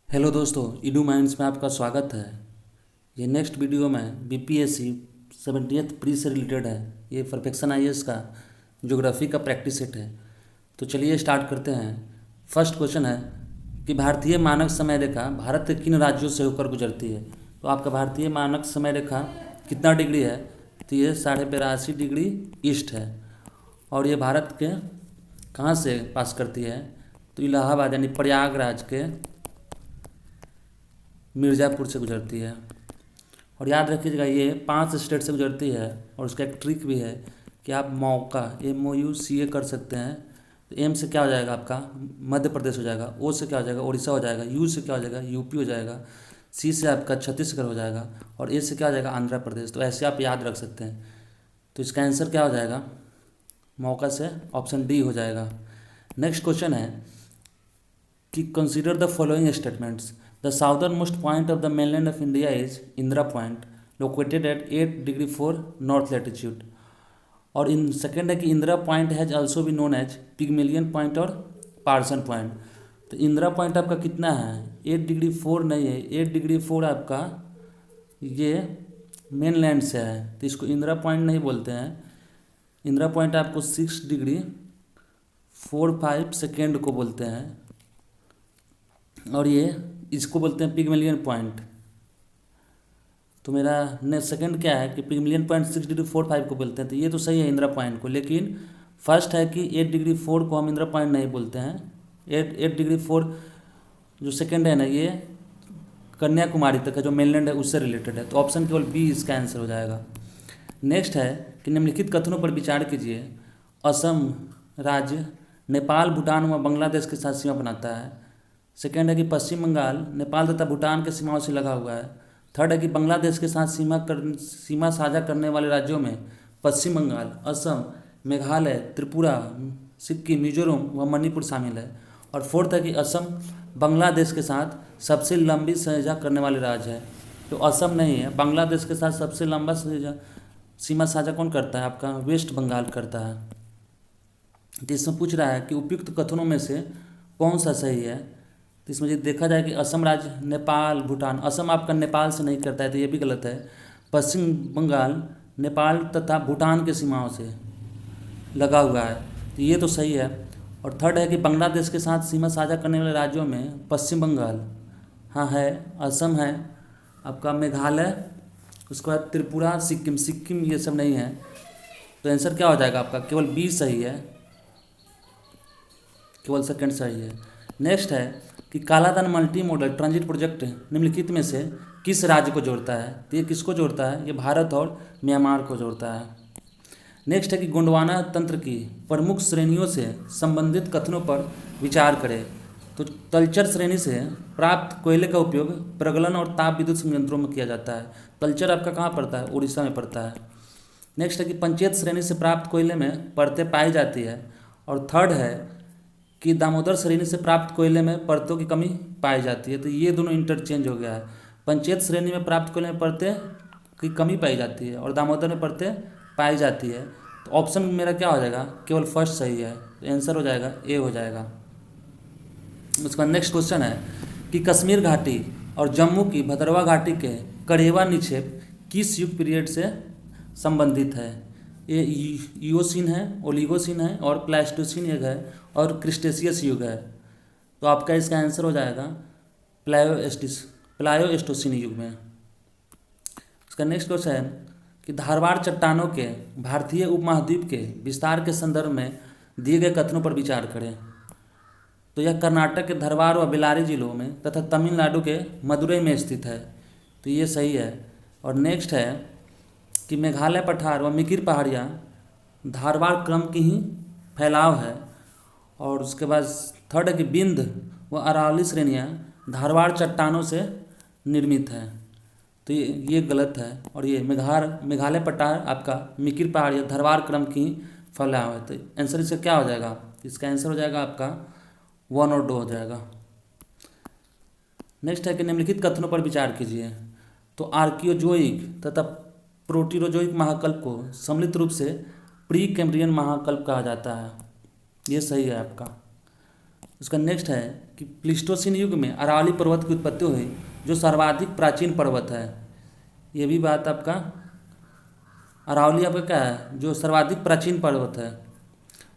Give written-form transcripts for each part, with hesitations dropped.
Hello दोस्तों, इडू minds में आपका स्वागत है। ये नेक्स्ट वीडियो में बीपीएससी 70th प्री से रिलेटेड है। ये परफेक्शन आईएएस का ज्योग्राफी का प्रैक्टिस सेट है। तो चलिए स्टार्ट करते हैं। फर्स्ट क्वेश्चन है कि भारतीय मानक समय रेखा भारत के किन राज्यों से होकर गुजरती है। तो आपका भारतीय मानक समय रेखा कितना डिग्री है? तो ये 82.5 डिग्री ईस्ट है। और ये भारत के कहाँ से पास करती है? तो इलाहाबाद यानी प्रयागराज के मिर्ज़ापुर से गुजरती है। और याद रखिएगा ये 5 स्टेट से गुजरती है। और उसका एक ट्रिक भी है कि आप मौका MOUCA कर सकते हैं। तो एम से क्या हो जाएगा आपका मध्य प्रदेश हो जाएगा, ओ से क्या हो जाएगा उड़ीसा हो जाएगा, यू से क्या हो जाएगा यूपी हो जाएगा, सी से आपका छत्तीसगढ़ हो जाएगा और ए से क्या हो जाएगा आंध्र प्रदेश। तो ऐसे आप याद रख सकते हैं। तो इसका आंसर क्या हो जाएगा? मौका से ऑप्शन डी हो जाएगा। नेक्स्ट क्वेश्चन है कि consider the following statements. The southern most point of the mainland of India is Indira point located at 8 degree 4 north latitude. और इन सेकेंड है कि इंदिरा पॉइंट हैज आल्सो भी नोन एज पिगमेलियन पॉइंट और person point. तो Indira point आपका कितना है? 8 degree 4 नहीं है, 8 डिग्री 4 आपका ये मेनलैंड से है, तो इसको इंदिरा पॉइंट नहीं बोलते हैं। इंदिरा पॉइंट आपको 6 डिग्री 45 सेकेंड को बोलते हैं। और ये इसको बोलते हैं पिगमेलियन पॉइंट। तो मेरा नेक्स्ट सेकंड क्या है कि पिगमेलियन पॉइंट 6 डिग्री 45 को बोलते हैं। तो ये तो सही है इंदिरा पॉइंट को, लेकिन फर्स्ट है कि 8 डिग्री 4 को हम इंदिरा पॉइंट नहीं बोलते हैं। 8 डिग्री 4 जो सेकंड है ना, ये कन्याकुमारी तक है जो मेनलैंड है उससे रिलेटेड है। तो ऑप्शन केवल बी इसका आंसर हो जाएगा। नेक्स्ट है कि निम्नलिखित कथनों पर विचार कीजिए। असम राज्य नेपाल, भूटान व बांग्लादेश के साथ सीमा बनाता है। सेकेंड है कि पश्चिम बंगाल नेपाल तथा भूटान के सीमाओं से लगा हुआ है। थर्ड है कि बांग्लादेश के साथ सीमा साझा करने वाले राज्यों में पश्चिम बंगाल, असम, मेघालय, त्रिपुरा, सिक्किम, मिजोरम व मणिपुर शामिल है। और फोर्थ है कि असम बांग्लादेश के साथ सबसे लंबी साझा करने वाले राज्य है। तो असम नहीं है, बांग्लादेश के साथ सबसे लंबा सीमा साझा कौन करता है? आपका वेस्ट बंगाल करता है। तो इसमें पूछ रहा है कि उपयुक्त कथनों में से कौन सा सही है। तो इसमें यदि देखा जाए कि असम राज्य नेपाल भूटान, असम आपका नेपाल से नहीं करता है तो ये भी गलत है। पश्चिम बंगाल नेपाल तथा भूटान के सीमाओं से लगा हुआ है, तो ये तो सही है। और थर्ड है कि बांग्लादेश के साथ सीमा साझा करने वाले राज्यों में पश्चिम बंगाल हाँ है, असम है, आपका मेघालय, उसके बाद त्रिपुरा, सिक्किम ये सब नहीं है। तो आंसर क्या हो जाएगा आपका? केवल बी सही है, केवल सेकंड सही है। नेक्स्ट है कि कालाधन मल्टी मॉडल ट्रांजिट प्रोजेक्ट निम्नलिखित में से किस राज्य को जोड़ता है? तो ये किसको जोड़ता है? ये भारत और म्यांमार को जोड़ता है। नेक्स्ट है कि गोंडवाना तंत्र की प्रमुख श्रेणियों से संबंधित कथनों पर विचार करें। तो तलचर श्रेणी से प्राप्त कोयले का उपयोग प्रगलन और ताप विद्युत संयंत्रों में किया जाता है। तलचर आपका कहाँ पड़ता है? उड़ीसा में पड़ता है। नेक्स्ट है कि पंचेत श्रेणी से प्राप्त कोयले में परतें पाई जाती है। और थर्ड है कि दामोदर श्रेणी से प्राप्त कोयले में परतों की कमी पाई जाती है। तो ये दोनों इंटरचेंज हो गया है। पंचेत श्रेणी में प्राप्त कोयले में परतें की कमी पाई जाती है और दामोदर में परतें पाई जाती है। तो ऑप्शन मेरा क्या हो जाएगा? केवल फर्स्ट सही है, तो आंसर हो जाएगा ए हो जाएगा। उसके बाद नेक्स्ट क्वेश्चन है कि कश्मीर घाटी और जम्मू की भदरवा घाटी के कड़ेवा निक्षेप किस युग पीरियड से संबंधित है? ये ईओसीन है, ओलिगोसीन है और प्लास्टोसीन युग है और क्रिस्टेशियस युग है। तो आपका इसका आंसर हो जाएगा प्लायोस्टोसीन युग में। इसका नेक्स्ट क्वेश्चन है कि धारवाड़ चट्टानों के भारतीय उपमहाद्वीप के विस्तार के संदर्भ में दिए गए कथनों पर विचार करें। तो यह कर्नाटक के धारवाड़ व बेल्लारी जिलों में तथा तमिलनाडु के मदुरई में स्थित है। तो ये सही है। और नेक्स्ट है कि मेघालय पठार व मिकिर पहाड़ियाँ धारवाड़ क्रम की ही फैलाव है। और उसके बाद थर्ड है कि बिंद व अरावली श्रेणियाँ धारवाड़ चट्टानों से निर्मित हैं। तो ये गलत है। और ये मेघालय पठार आपका मिकिर पहाड़ियाँ धारवाड़ क्रम की फैलाव है। तो आंसर इसका क्या हो जाएगा? इसका आंसर हो जाएगा आपका 1 और 2 हो जाएगा। नेक्स्ट है कि निम्नलिखित कथनों पर विचार कीजिए। तो आर्कियोजोइक तथा प्रोटीरोजोइक महाकल्प को सम्मिलित रूप से प्री कैम्ब्रियन महाकल्प कहा जाता है। ये सही है आपका। उसका नेक्स्ट है कि प्लीस्टोसीन युग में अरावली पर्वत की उत्पत्ति हुई, जो सर्वाधिक प्राचीन पर्वत है। ये भी बात आपका, अरावली आपका क्या है, जो सर्वाधिक प्राचीन पर्वत है।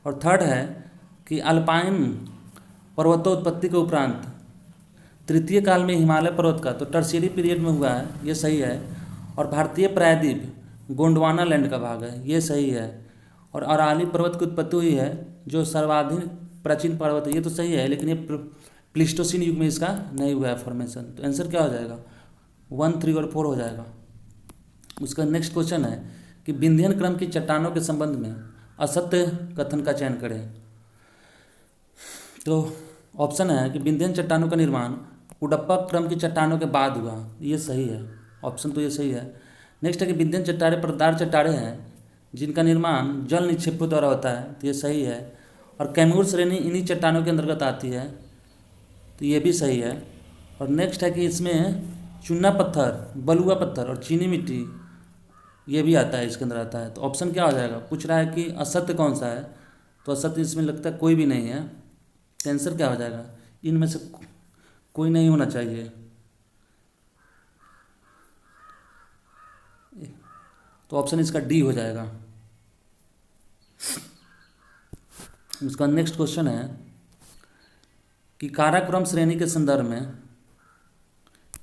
और थर्ड है कि अल्पाइन पर्वतोत्पत्ति के उपरांत तृतीय काल में हिमालय पर्वत का, तो टर्शियरी पीरियड में हुआ है, ये सही है। और भारतीय प्रायद्वीप गोंडवाना लैंड का भाग है, ये सही है। और अरावली पर्वत की उत्पत्ति हुई है, जो सर्वाधिक प्राचीन पर्वत है, ये तो सही है, लेकिन ये प्लीस्टोसीन युग में इसका नहीं हुआ है फॉर्मेशन। तो आंसर क्या हो जाएगा, 1, 3 और 4 हो जाएगा। उसका नेक्स्ट क्वेश्चन है कि विंध्यन क्रम की चट्टानों के संबंध में असत्य कथन का चयन करें। तो ऑप्शन है कि विंध्यन चट्टानों का निर्माण कुडप्पा क्रम की चट्टानों के बाद हुआ, ये सही है, ऑप्शन तो ये सही है। नेक्स्ट है कि विंध्यन चट्टाने परतदार चट्टाने हैं जिनका निर्माण जल निक्षेपों द्वारा होता है, तो ये सही है। और कैमूर श्रेणी इन्हीं चट्टानों के अंतर्गत आती है, तो ये भी सही है। और नेक्स्ट है कि इसमें चूना पत्थर, बलुआ पत्थर और चीनी मिट्टी ये भी आता है, इसके अंदर आता है। तो ऑप्शन क्या हो जाएगा, पूछ रहा है कि असत्य कौन सा है, तो असत्य इसमें लगता है कोई भी नहीं है। तो आंसर क्या हो जाएगा, इनमें से कोई नहीं होना चाहिए। तो ऑप्शन इसका डी हो जाएगा। उसका नेक्स्ट क्वेश्चन है कि काराकोरम श्रेणी के संदर्भ में,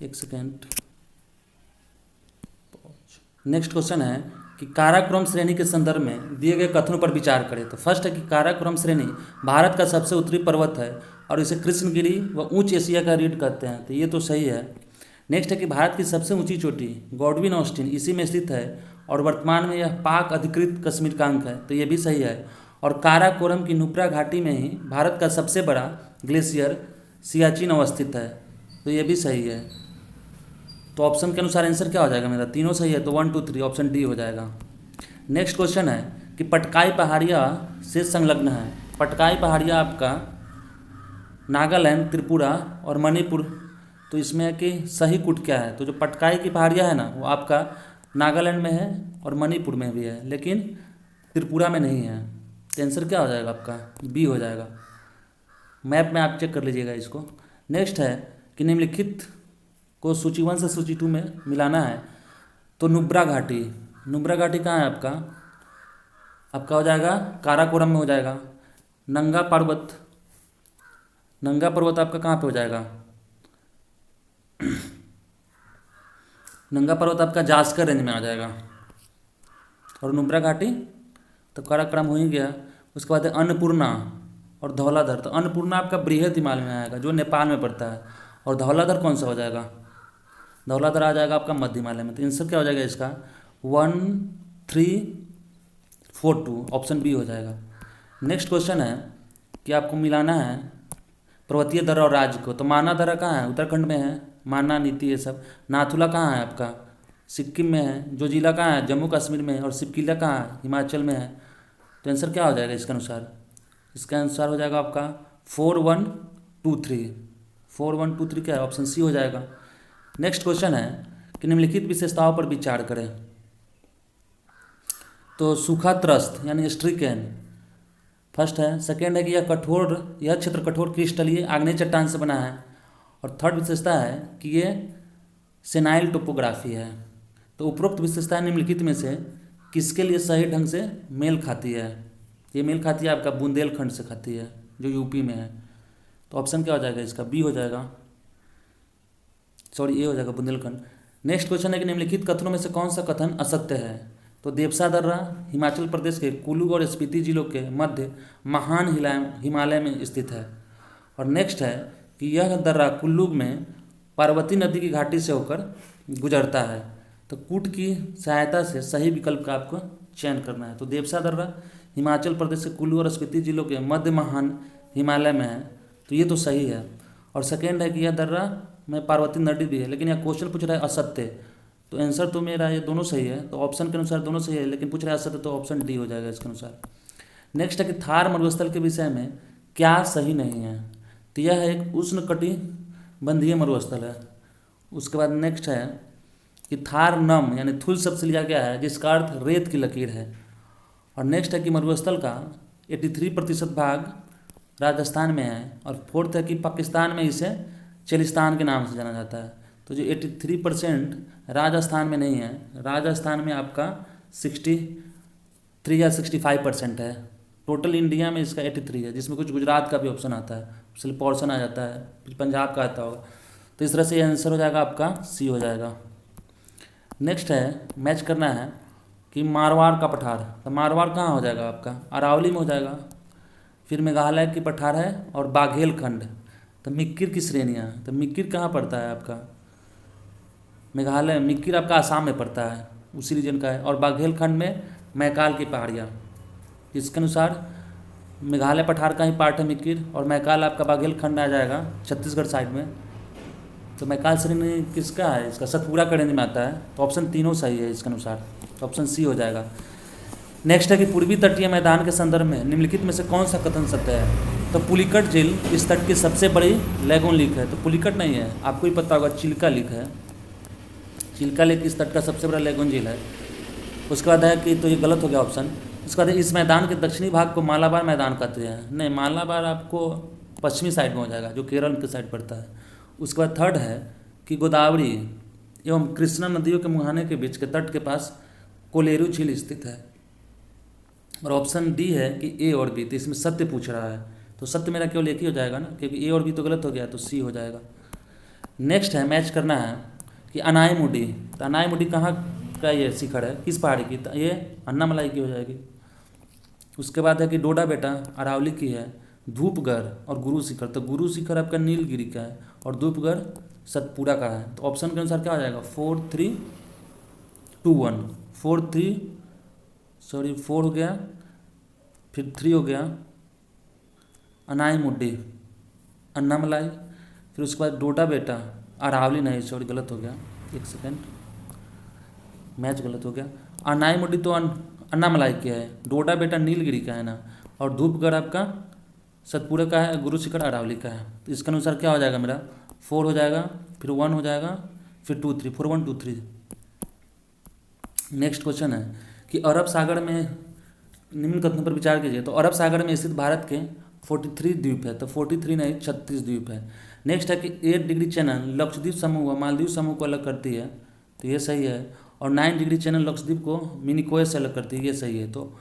एक सेकेंड, नेक्स्ट क्वेश्चन है कि काराकोरम श्रेणी के संदर्भ में दिए गए कथनों पर विचार करें। तो फर्स्ट है कि काराकोरम श्रेणी भारत का सबसे उत्तरी पर्वत है और इसे कृष्णगिरी व उच्च एशिया का रीढ़ कहते हैं, तो ये तो सही है। नेक्स्ट है कि भारत की सबसे ऊंची चोटी गॉडविन ऑस्टिन इसी में स्थित है और वर्तमान में यह पाक अधिकृत कश्मीर का अंग है, तो ये भी सही है। और काराकोरम की नुब्रा घाटी में ही भारत का सबसे बड़ा ग्लेशियर सियाचिन अवस्थित है, तो ये भी सही है। तो ऑप्शन के अनुसार आंसर क्या हो जाएगा मेरा, तीनों सही है, तो 1, 2, 3 ऑप्शन डी हो जाएगा। नेक्स्ट क्वेश्चन है कि पटकाई पहाड़िया से संलग्न है। पटकाई पहाड़िया आपका नागालैंड, त्रिपुरा और मणिपुर, तो इसमें है कि सही कूट क्या है, तो जो पटकाई की पहाड़िया है ना, वो आपका नागालैंड में है और मणिपुर में भी है, लेकिन त्रिपुरा में नहीं है। तो आंसर क्या हो जाएगा आपका, बी हो जाएगा। मैप में आप चेक कर लीजिएगा इसको। नेक्स्ट है कि निम्नलिखित को सूची 1 से सूची 2 में मिलाना है। तो नुब्रा घाटी, नुब्रा घाटी कहाँ है आपका, आपका हो जाएगा काराकोरम में हो जाएगा। नंगा पर्वत, नंगा पर्वत आपका कहाँ पे हो जाएगा, नंगा पर्वत आपका जास्कर रेंज में आ जाएगा। और नुब्रा घाटी तो काराकोरम हो ही गया। उसके बाद है अन्नपूर्णा और धौलाधर, तो अन्नपूर्णा आपका बृहद हिमालय में आएगा जो नेपाल में पड़ता है। और धौलाधर कौन सा हो जाएगा, धौलाधर आ जाएगा आपका मध्य हिमालय में। तो आंसर क्या हो जाएगा इसका, 1, 3, 4, 2 ऑप्शन बी हो जाएगा। नेक्स्ट क्वेश्चन है कि आपको मिलाना है पर्वतीय दर्रा और राज्य को। तो माना दर्रा कहाँ है, उत्तराखंड में है, माना, नीति ये सब। नाथुला कहाँ है आपका, सिक्किम में है। जोजिला कहाँ है, जम्मू कश्मीर में है। और सिपकिला कहाँ है, हिमाचल में है। तो आंसर क्या हो जाएगा इसके अनुसार, इसका आंसर हो जाएगा आपका 4, 1, 2, 3 4, 1, 2, 3 क्या है, ऑप्शन सी हो जाएगा। नेक्स्ट क्वेश्चन है कि निम्नलिखित विशेषताओं पर विचार करें। तो सूखा त्रस्त यानी स्ट्रिकेन फर्स्ट है। सेकेंड है कि यह क्षेत्र कठोर क्रिस्टलीय आग्नेय चट्टान से बना है। और थर्ड विशेषता है कि ये सेनाइल टोपोग्राफी है। तो उपरोक्त विशेषताएं निम्नलिखित में से किसके लिए सही ढंग से मेल खाती है। ये मेल खाती है आपका बुंदेलखंड से खाती है जो यूपी में है। तो ऑप्शन क्या हो जाएगा इसका, बी हो जाएगा, सॉरी ए हो जाएगा, बुंदेलखंड। नेक्स्ट क्वेश्चन है कि निम्नलिखित कथनों में से कौन सा कथन असत्य है। तो देवसा दर्रा हिमाचल प्रदेश के कुल्लू और स्पीति जिलों के मध्य महान हिमालय में स्थित है। और नेक्स्ट है कि यह दर्रा कुल्लू में पार्वती नदी की घाटी से होकर गुजरता है। तो कूट की सहायता से सही विकल्प का आपको चयन करना है। तो देवसा दर्रा हिमाचल प्रदेश के कुल्लू और स्पीति जिलों के मध्य महान हिमालय में है, तो ये तो सही है। और सेकेंड है कि यह दर्रा में पार्वती नदी भी है, लेकिन यह क्वेश्चन पूछ रहा है असत्य, तो आंसर तो मेरा ये दोनों सही है। तो ऑप्शन के अनुसार दोनों सही है, लेकिन पूछ रहा है असत्य, तो ऑप्शन डी हो जाएगा इसके अनुसार। नेक्स्ट है कि थार मरुस्थल के विषय में क्या सही नहीं है। तो यह एक उष्णकटिबंधीय मरुस्थल है। उसके बाद नेक्स्ट है कि थार नम यानी थुल शब्द से लिया गया है जिसका अर्थ रेत की लकीर है। और नेक्स्ट है कि मरुस्थल का 83% भाग राजस्थान में है, और फोर्थ है कि पाकिस्तान में इसे चेलिस्तान के नाम से जाना जाता है। तो जो 83% राजस्थान में नहीं है, राजस्थान में आपका 63 या 65% है। टोटल इंडिया में इसका 83 है, जिसमें कुछ गुजरात का भी ऑप्शन आता है, इसलिए पोर्शन आ जाता है, फिर पंजाब का आता होगा। तो इस तरह से ये आंसर हो जाएगा आपका सी हो जाएगा। नेक्स्ट है, मैच करना है कि मारवाड़ का पठार। तो मारवाड़ कहाँ हो जाएगा आपका, अरावली में हो जाएगा। फिर मेघालय की पठार है और बाघेलखंड। तो मिक्किर की श्रेणियाँ, तो मिक्किर कहाँ पड़ता है आपका, मेघालय। मिक्किर आपका आसाम में पड़ता है, उसी रीजन का है। और बाघेलखंड में मैकाल की पहाड़ियाँ। इसके अनुसार मेघालय पठार का ही पार्ट है मिक्किर, और मैकाल आपका बाघेलखंड आ जाएगा छत्तीसगढ़ साइड में। तो मैकाल श्रेणी किसका है, इसका सतपुरा का रेंज में आता है। तो ऑप्शन तीनों सही है इसके अनुसार, तो ऑप्शन सी हो जाएगा। नेक्स्ट है कि पूर्वी तटीय मैदान के संदर्भ में निम्नलिखित में से कौन सा कथन सत्य है। तो पुलिकट झील इस तट की सबसे बड़ी लैगून लेक है। तो पुलिकट नहीं है, आपको ही पता होगा, चिल्का लेक है। चिल्का लेक इस तट का सबसे बड़ा लैगून झील है। उसके बाद है कि, तो ये गलत हो गया ऑप्शन। उसके बाद इस मैदान के दक्षिणी भाग को मालाबार मैदान कहते हैं। नहीं, मालाबार आपको पश्चिमी साइड में हो जाएगा, जो केरल के साइड पड़ता है। उसके बाद थर्ड है कि गोदावरी एवं कृष्णा नदियों के मुहाने के बीच के तट के पास कोलेरू झील स्थित है। और ऑप्शन डी है कि ए और बी। तो इसमें सत्य पूछ रहा है, तो सत्य मेरा केवल एक ही हो जाएगा ना, क्योंकि ए और बी तो गलत हो गया, तो सी हो जाएगा। नेक्स्ट है, मैच करना है कि अनाईमुडी। तो अनाईमुडी कहाँ का ये शिखर है, किस पहाड़ी की, तो ये अन्नामलाई की हो जाएगी। उसके बाद है कि डोडा बेटा अरावली की है। धूपगढ़ और गुरु शिखर, तो गुरु शिखर आपका नीलगिरी का है, और धूपगढ़ सतपुरा का है। तो ऑप्शन के अनुसार क्या हो जाएगा, 4 3 2 1। 4 हो गया, फिर 3 हो गया, अनाईमुड्डी अन्नामलाई। फिर उसके बाद डोडा बेटा अरावली, नहीं सॉरी गलत हो गया, एक सेकेंड, मैच गलत हो गया। अनाईमुड्डी तो अन्नामलाई के है, डोडा बेटा नीलगिरी का है ना, और धूपगढ़ आपका सतपुरा का है, गुरु शिखर अरावली का है। तो इसके अनुसार क्या हो जाएगा मेरा, 4 हो जाएगा, फिर 1 हो जाएगा, फिर 2 3, 4 1 2 3। नेक्स्ट क्वेश्चन है कि अरब सागर में निम्न कथनों पर विचार कीजिए। तो अरब सागर में स्थित भारत के 43 द्वीप है। तो 43 नहीं 36 द्वीप है। नेक्स्ट है कि 8 डिग्री चैनल लक्षद्वीप समूह व मालदीव समूह को अलग करती है। तो ये सही है। और 9 डिग्री चैनल लक्षद्वीप को मिनिकोय से अलग करती है, ये सही है। तो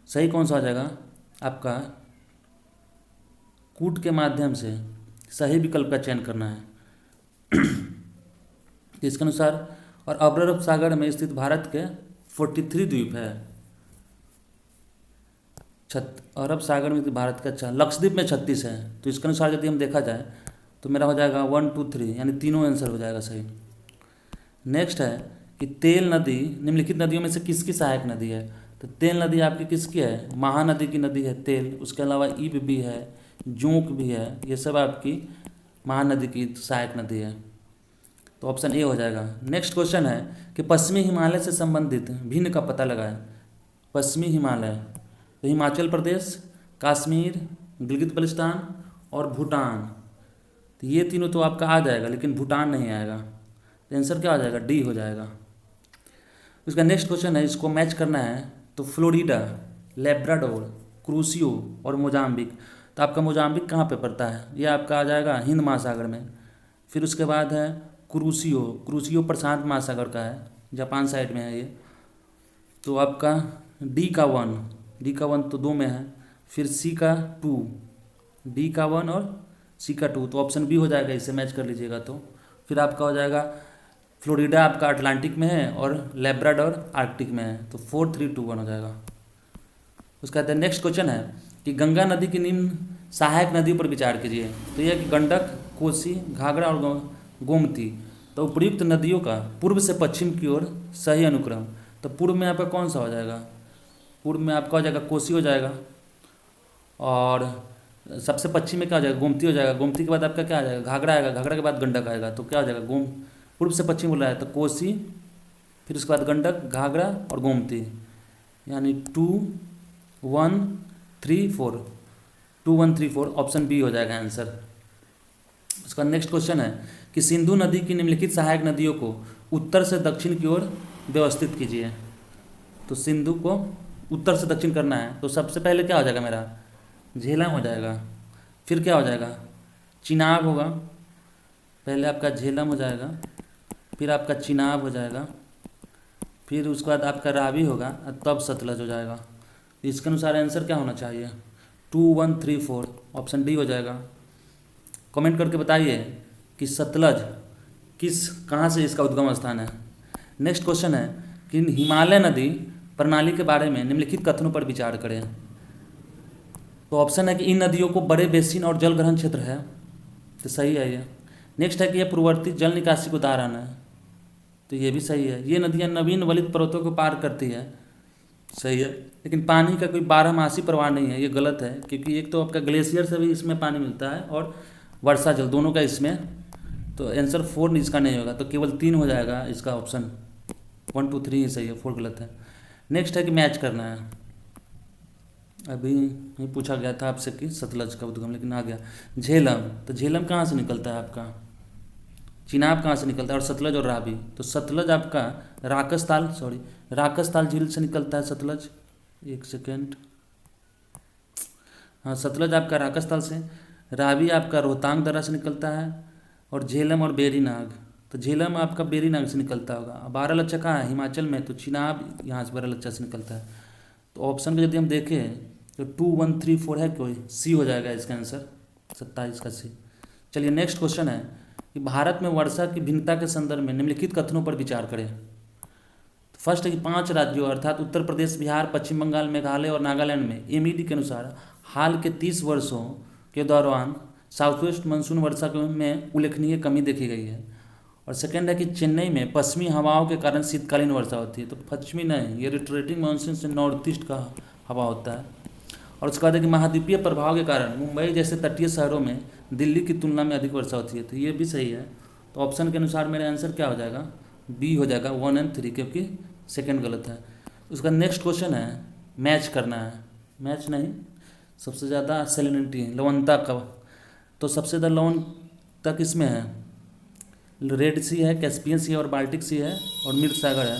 सही कौन सा हो जाएगा आपका, कूट के माध्यम से सही विकल्प का चयन करना है। इसके अनुसार, और अरब सागर में स्थित भारत के 43 द्वीप है। अरब सागर में भारत का, अच्छा लक्षद्वीप में 36 है। तो इसके अनुसार यदि हम देखा जाए तो मेरा हो जाएगा 1 2 3, यानी तीनों आंसर हो जाएगा सही। नेक्स्ट है कि तेल नदी निम्नलिखित नदियों में से किसकी सहायक नदी है। तो तेल नदी आपकी किसकी है, महानदी की नदी है तेल। उसके अलावा ईब भी है, जोंक भी है, ये सब आपकी महानदी की सहायक नदी है। तो ऑप्शन ए हो जाएगा। नेक्स्ट क्वेश्चन है कि पश्चिमी हिमालय से संबंधित भिन्न का पता लगाएं। पश्चिमी हिमालय, तो हिमाचल प्रदेश, कश्मीर, गिलगित बल्टिस्तान और भूटान। तो ये तीनों तो आपका आ जाएगा, लेकिन भूटान नहीं आएगा। तो आंसर क्या हो जाएगा, डी हो जाएगा। उसका नेक्स्ट क्वेश्चन है, इसको मैच करना है। तो फ्लोरिडा, लेब्राडोर, क्रूसियो और मोजाम्बिक। तो आपका मोजाम्बिक कहाँ पे पड़ता है, ये आपका आ जाएगा हिंद महासागर में। फिर उसके बाद है क्रूसियो, क्रूसियो प्रशांत महासागर का है, जापान साइड में है ये। तो आपका डी का 1 तो 2 में है, फिर सी का 2, डी का 1 और सी का 2। तो ऑप्शन बी हो जाएगा, इसे मैच कर लीजिएगा। तो फिर आपका हो जाएगा फ्लोरिडा आपका अटलांटिक में है और लेब्राडोर आर्कटिक में है। तो 4 3 2 1 हो जाएगा। उसका बाद नेक्स्ट क्वेश्चन है कि गंगा नदी की निम्न सहायक नदियों पर विचार कीजिए। तो यह कि गंडक, कोसी, घाघरा और गोमती। तो उपयुक्त नदियों का पूर्व से पश्चिम की ओर सही अनुक्रम। तो पूर्व में आपका कौन सा हो जाएगा, पूर्व में आपका हो जाएगा कोसी हो जाएगा, और सबसे पश्चिम में क्या हो जाएगा, गोमती हो जाएगा। गोमती के बाद आपका क्या आ जाएगा, घाघरा आएगा, घाघरा के बाद गंडक आएगा। तो क्या हो जाएगा, पूर्व से पश्चिम बोल रहा है तो कोसी, फिर उसके बाद गंडक, घाघरा और गोमती, यानी 2 1 3 4, 2 1 3 4, ऑप्शन बी हो जाएगा आंसर। उसका नेक्स्ट क्वेश्चन है कि सिंधु नदी की निम्नलिखित सहायक नदियों को उत्तर से दक्षिण की ओर व्यवस्थित कीजिए। तो सिंधु को उत्तर से दक्षिण करना है। तो सबसे पहले क्या हो जाएगा मेरा, झेलम हो जाएगा। फिर क्या हो जाएगा, चिनाब होगा, पहले आपका झेलम हो जाएगा, फिर आपका चिनाब हो जाएगा, फिर उसके बाद आपका रावी होगा और तब सतलज हो जाएगा। इसके अनुसार आंसर क्या होना चाहिए, 2 1 3 4, ऑप्शन डी हो जाएगा। कमेंट करके बताइए कि सतलज कहाँ से इसका उद्गम स्थान है। नेक्स्ट क्वेश्चन है कि हिमालय नदी प्रणाली के बारे में निम्नलिखित कथनों पर विचार करें। तो ऑप्शन है कि इन नदियों को बड़े बेसिन और जल ग्रहण क्षेत्र है, तो सही है ये। नेक्स्ट है कि यह पूर्ववर्ती जल निकासी का उदाहरण है, तो ये भी सही है। ये नदियाँ नवीन वलित पर्वतों को पार करती है, सही है। लेकिन पानी का कोई बारहमासी प्रवाह नहीं है, ये गलत है, क्योंकि एक तो आपका ग्लेशियर से भी इसमें पानी मिलता है और वर्षा जल दोनों का इसमें, तो आंसर 4 इसका नहीं होगा, तो केवल 3 हो जाएगा इसका ऑप्शन 1 2 3 ही सही है, 4 गलत है। नेक्स्ट है कि मैच करना है। अभी नहीं पूछा गया था आपसे कि सतलज का उद्गम, लेकिन आ गया झेलम। तो झेलम कहाँ से निकलता है आपका, चिनाब कहाँ से निकलता है, और सतलज और रावी। तो सतलज आपका राकसताल झील से निकलता है सतलज, एक सेकेंड, हाँ सतलज आपका राकसताल से, रावी आपका रोहतांग दर्रा से निकलता है, और झेलम और बेरीनाग, तो झेलम आपका बेरीनाग से निकलता होगा। बारालाचा कहाँ है, हिमाचल में, तो चिनाब यहाँ से बारालाचा से निकलता है। तो ऑप्शन को यदि हम देखें तो 2 1 3 4 है, कोई सी हो जाएगा इसका आंसर, 27 का सी। चलिए नेक्स्ट क्वेश्चन है कि भारत में वर्षा की भिन्नता के संदर्भ में निम्नलिखित कथनों पर विचार करें। तो फर्स्ट है कि 5 राज्यों अर्थात उत्तर प्रदेश, बिहार, पश्चिम बंगाल, मेघालय और नागालैंड में एमईडी के अनुसार हाल के 30 वर्षों के दौरान साउथ वेस्ट मानसून वर्षा में उल्लेखनीय कमी देखी गई है। और सेकेंड है कि चेन्नई में पश्चिमी हवाओं के कारण शीतकालीन वर्षा होती है, तो पश्चिमी नहीं, ये रिट्रेटिंग मानसून से नॉर्थ ईस्ट का हवा होता है। और उसके बाद है कि महाद्वीपीय प्रभाव के कारण मुंबई जैसे तटीय शहरों में दिल्ली की तुलना में अधिक वर्षा होती है, तो ये भी सही है। तो ऑप्शन के अनुसार मेरा आंसर क्या हो जाएगा, बी हो जाएगा 1 और 3, क्योंकि सेकेंड गलत है। उसका नेक्स्ट क्वेश्चन है मैच करना है, मैच नहीं, सबसे ज़्यादा सेलिनिटी है लवणता का, तो सबसे ज़्यादा लवणता किसमें है, रेड सी है, कैस्पियन सी है और बाल्टिक सी है और मृत सागर है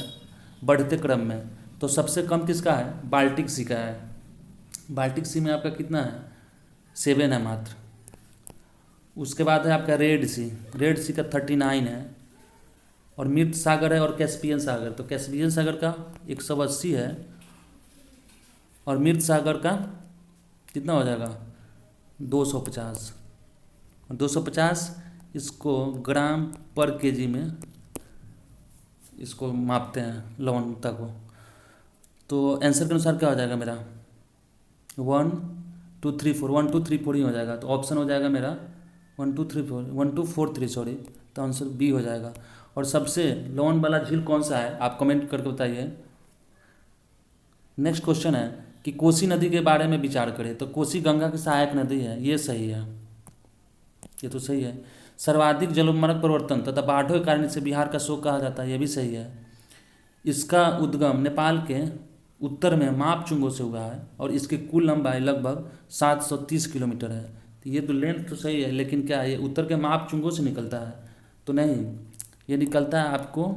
बढ़ते क्रम में। तो सबसे कम किसका है, बाल्टिक सी का है। बाल्टिक सी में आपका कितना है, 7 है मात्र। उसके बाद है आपका रेड सी का 39 है, और मृत सागर है और कैस्पियन सागर, तो कैस्पियन सागर का 180 है और मृत सागर का कितना हो जाएगा 250। और 250 इसको ग्राम पर केजी में इसको मापते हैं लवणता को। तो आंसर के अनुसार क्या हो जाएगा मेरा 1 2 3 4, 1 2 3 4 ही हो जाएगा। तो ऑप्शन हो जाएगा मेरा 1 2 3 4, 1 2 4 3 सॉरी, तो आंसर बी हो जाएगा। और सबसे लवण वाला झील कौन सा है, आप कमेंट करके बताइए। नेक्स्ट क्वेश्चन है कि कोसी नदी के बारे में विचार करें। तो कोसी गंगा की सहायक नदी है, ये सही है, ये तो सही है। सर्वाधिक जलमार्ग परिवर्तन तथा बाढ़ों के कारण इसे बिहार का शोक कहा जाता है, ये भी सही है। इसका उद्गम नेपाल के उत्तर में मापचुंगों से हुआ है और इसकी कुल लंबाई लगभग 730 किलोमीटर है। तो ये तो लेंथ तो सही है, लेकिन क्या ये उत्तर के मापचुंगों से निकलता है, तो नहीं, ये निकलता है आपको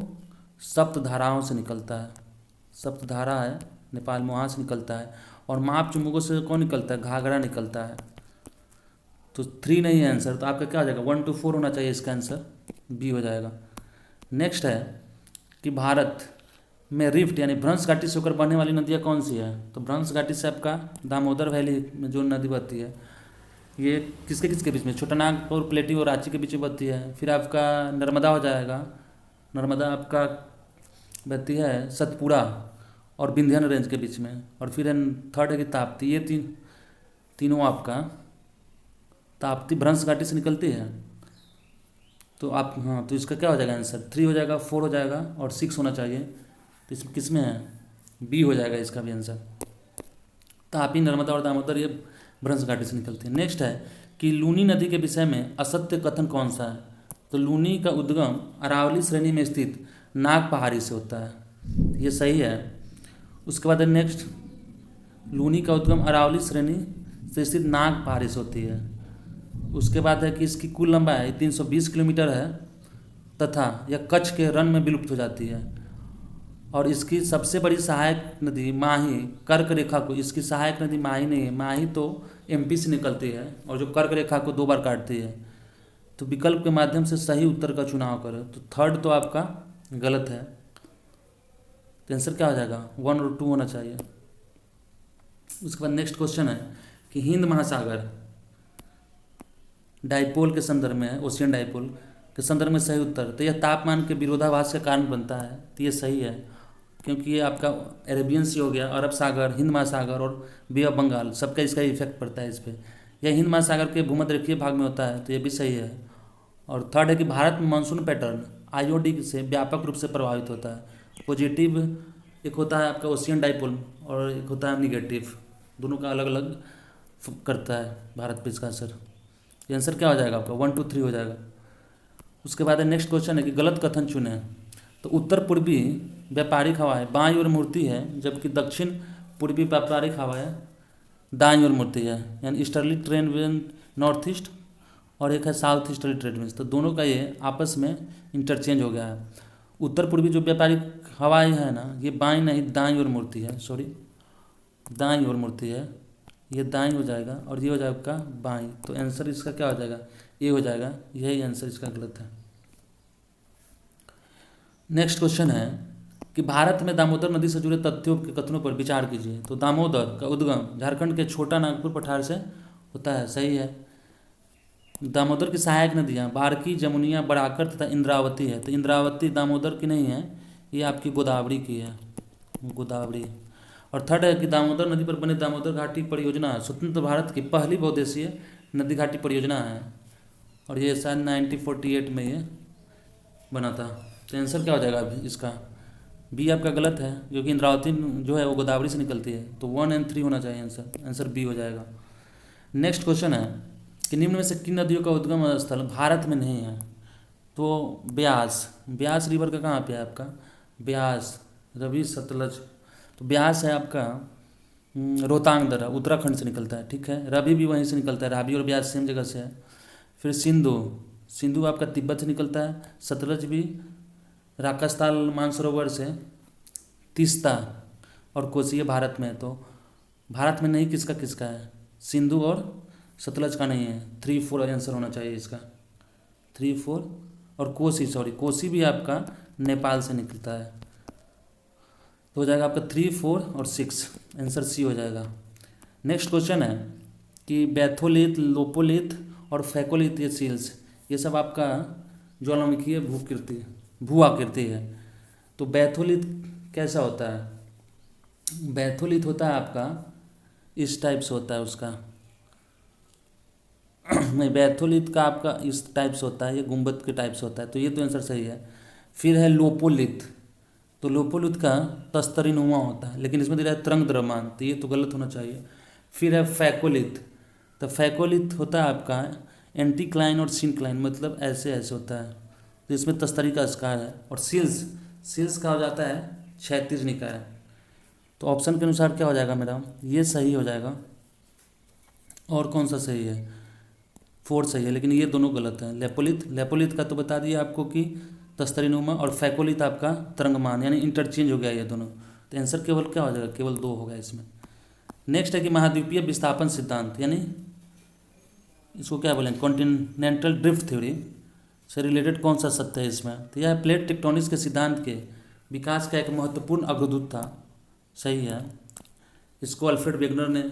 सप्तधाराओं से निकलता है। सप्तधारा है नेपाल में, वहाँ से निकलता है। और मापचुंगों से कौन निकलता है, घाघरा निकलता है। तो 3 नहीं है आंसर, तो आपका क्या हो जाएगा 1 2 4 होना चाहिए, इसका आंसर बी हो जाएगा। नेक्स्ट है कि भारत में रिफ्ट यानी भ्रंश घाटी से होकर बहने वाली नदियाँ कौन सी है। तो भ्रंश घाटी से आपका दामोदर वैली में जो नदी बहती है, ये किसके किसके बीच में, छोटानागपुर, प्लेटी और रांची के बीच में बहती है। फिर आपका नर्मदा हो जाएगा, नर्मदा आपका बहती है सतपुड़ा और विंध्याचल रेंज के बीच में। और फिर थर्ड है कि ताप्ती, ये तीनों आपका ताप्ती भ्रंश घाटी से निकलती है। तो आप हाँ, तो इसका क्या हो जाएगा आंसर 3 हो जाएगा, 4 हो जाएगा और 6 होना चाहिए। तो इसमें किस में है, बी हो जाएगा इसका भी आंसर। तापी, नर्मदा और दामोदर ये भ्रंश घाटी से निकलती है। नेक्स्ट है कि लूनी नदी के विषय में असत्य कथन कौन सा है। तो लूनी का उद्गम अरावली श्रेणी में स्थित नाग पहाड़ी से होता है, ये सही है। उसके बाद नेक्स्ट, लूनी का उद्गम अरावली श्रेणी से स्थित नाग पहाड़ी से होती है। उसके बाद है कि इसकी कुल लंबाई 320 किलोमीटर है तथा यह कच्छ के रण में विलुप्त हो जाती है। और इसकी सबसे बड़ी सहायक नदी माही, कर्क रेखा को, इसकी सहायक नदी माही नहीं है, माही तो एमपी से निकलती है और जो कर्क रेखा को 2 बार काटती है। तो विकल्प के माध्यम से सही उत्तर का चुनाव करें। तो थर्ड तो आपका गलत है, तो आंसर क्या हो जाएगा, 1 और 2 होना चाहिए। उसके बाद नेक्स्ट क्वेश्चन है कि हिंद महासागर डाइपोल के संदर्भ में है, ओशियन डाइपोल के संदर्भ में सही उत्तर। तो यह तापमान के विरोधाभास का कारण बनता है, तो ये सही है, क्योंकि ये आपका अरेबियन सी हो गया, अरब सागर, हिंद महासागर और बे ऑफ बंगाल, सबका इसका इफेक्ट पड़ता है इस पर। यह हिंद महासागर के भूमध्यरेखीय भाग में होता है, तो ये भी सही है। और थर्ड है कि भारत में मानसून पैटर्न आईओडी से व्यापक रूप से प्रभावित होता है। पॉजिटिव एक होता है आपका ओशियन डाइपोल और एक होता है निगेटिव, दोनों का अलग अलग करता है भारत पे इसका असर। ये आंसर क्या हो जाएगा आपका, 1 2 3 हो जाएगा। उसके बाद नेक्स्ट क्वेश्चन है कि गलत कथन चुने। तो उत्तर पूर्वी व्यापारिक हवाएं बाईं ओर मुड़ती है, जबकि दक्षिण पूर्वी व्यापारिक हवाएं दाईं ओर मुड़ती है, यानी easterly trend wind north east और एक है साउथ ईस्टर्ली ट्रेंड विंड। तो दोनों का ये आपस में इंटरचेंज हो गया है। उत्तर पूर्वी जो व्यापारिक हवाएं है ना, ये बाईं नहीं दाईं ओर मुड़ती है, सॉरी दाईं ओर मुड़ती है, ये दाईं हो जाएगा और ये हो जाएगा आपका बाईं। तो आंसर इसका क्या हो जाएगा, ये हो जाएगा, यही आंसर इसका गलत है। नेक्स्ट क्वेश्चन है कि भारत में दामोदर नदी से जुड़े तथ्यों के कथनों पर विचार कीजिए। तो दामोदर का उद्गम झारखंड के छोटा नागपुर पठार से होता है, सही है। दामोदर की सहायक नदियाँ बारकी, जमुनिया, बराकर तथा इंद्रावती है। तो इंद्रावती दामोदर की नहीं है, ये आपकी गोदावरी की है, गोदावरी। और थर्ड है कि दामोदर नदी पर बने दामोदर घाटी परियोजना स्वतंत्र भारत की पहली बहुउद्देशीय नदी घाटी परियोजना है और ये शायद 1948 में ये बना था। तो आंसर क्या हो जाएगा अभी इसका, बी आपका गलत है, क्योंकि इंद्रावती जो है वो गोदावरी से निकलती है। तो 1 और 3 होना चाहिए आंसर, आंसर बी हो जाएगा। नेक्स्ट क्वेश्चन है कि निम्न में से किन नदियों का उद्गम स्थल भारत में नहीं है। तो ब्यास, ब्यास रिवर का कहाँ पे है आपका, ब्यास, रवि, सतलज। तो ब्यास है आपका रोहतांग दर्रा, उत्तराखंड से निकलता है, ठीक है। रवि भी वहीं से निकलता है, रावी और ब्यास सेम जगह से है। फिर सिंधु, सिंधु आपका तिब्बत से निकलता है। सतलज भी राकास्ताल मानसरोवर से। तीस्ता और कोसी है भारत में। तो भारत में नहीं किसका किसका है, सिंधु और सतलज का नहीं है। 3 4 आंसर होना चाहिए इसका, 3 4। और कोसी, सॉरी कोसी भी आपका नेपाल से निकलता है। तो हो जाएगा आपका 3 4 और 6, आंसर सी हो जाएगा। नेक्स्ट क्वेश्चन है कि बैथोलिथ, लोपोलिथ और फैकोलिथ, ये सील्स, ये सब आपका ज्वालामुखीय भू आकृति है। तो बैथोलिथ कैसा होता है, बैथोलिथ होता है आपका इस टाइप से होता है उसका नहीं, बैथोलिथ का आपका इस टाइप से होता है, ये गुंबद के टाइप से होता है। तो ये तो आंसर सही है। फिर है लोपोलिथ, तो लोपोलिथ का तस्तरीनुमा होता है, लेकिन इसमें दे रहा है तरंग द्रव्यमान, तो ये तो गलत होना चाहिए। फिर है फैकोलिथ, तो फैकोलिथ होता है आपका एंटीक्लाइन और सिनक्लाइन, मतलब ऐसे ऐसे होता है, तो इसमें तस्तरी का आविष्कार है। और सील्स, सील्स का हो जाता है क्षैतिज निकाय। तो ऑप्शन के अनुसार क्या हो जाएगा मेरा, ये सही हो जाएगा। और कौन सा सही है, 4 सही है, लेकिन ये दोनों गलत हैं। लेपोलिथ, लेपोलिथ का तो बता दिया आपको कि तस्तरीनुमा, और फैकोलिथ आपका तरंगमान, यानी इंटरचेंज हो गया ये दोनों। तो आंसर केवल क्या हो जाएगा, केवल 2 होगा इसमें। नेक्स्ट है कि महाद्वीपीय विस्थापन सिद्धांत, यानी इसको क्या बोलेंगे, कॉन्टिनेंटल ड्रिफ्ट थ्योरी से रिलेटेड कौन सा सत्य है इसमें। तो यह प्लेट टेक्टोनिक्स के सिद्धांत के विकास का एक महत्वपूर्ण अग्रदूत था, सही है। इसको अल्फ्रेड वेगनर ने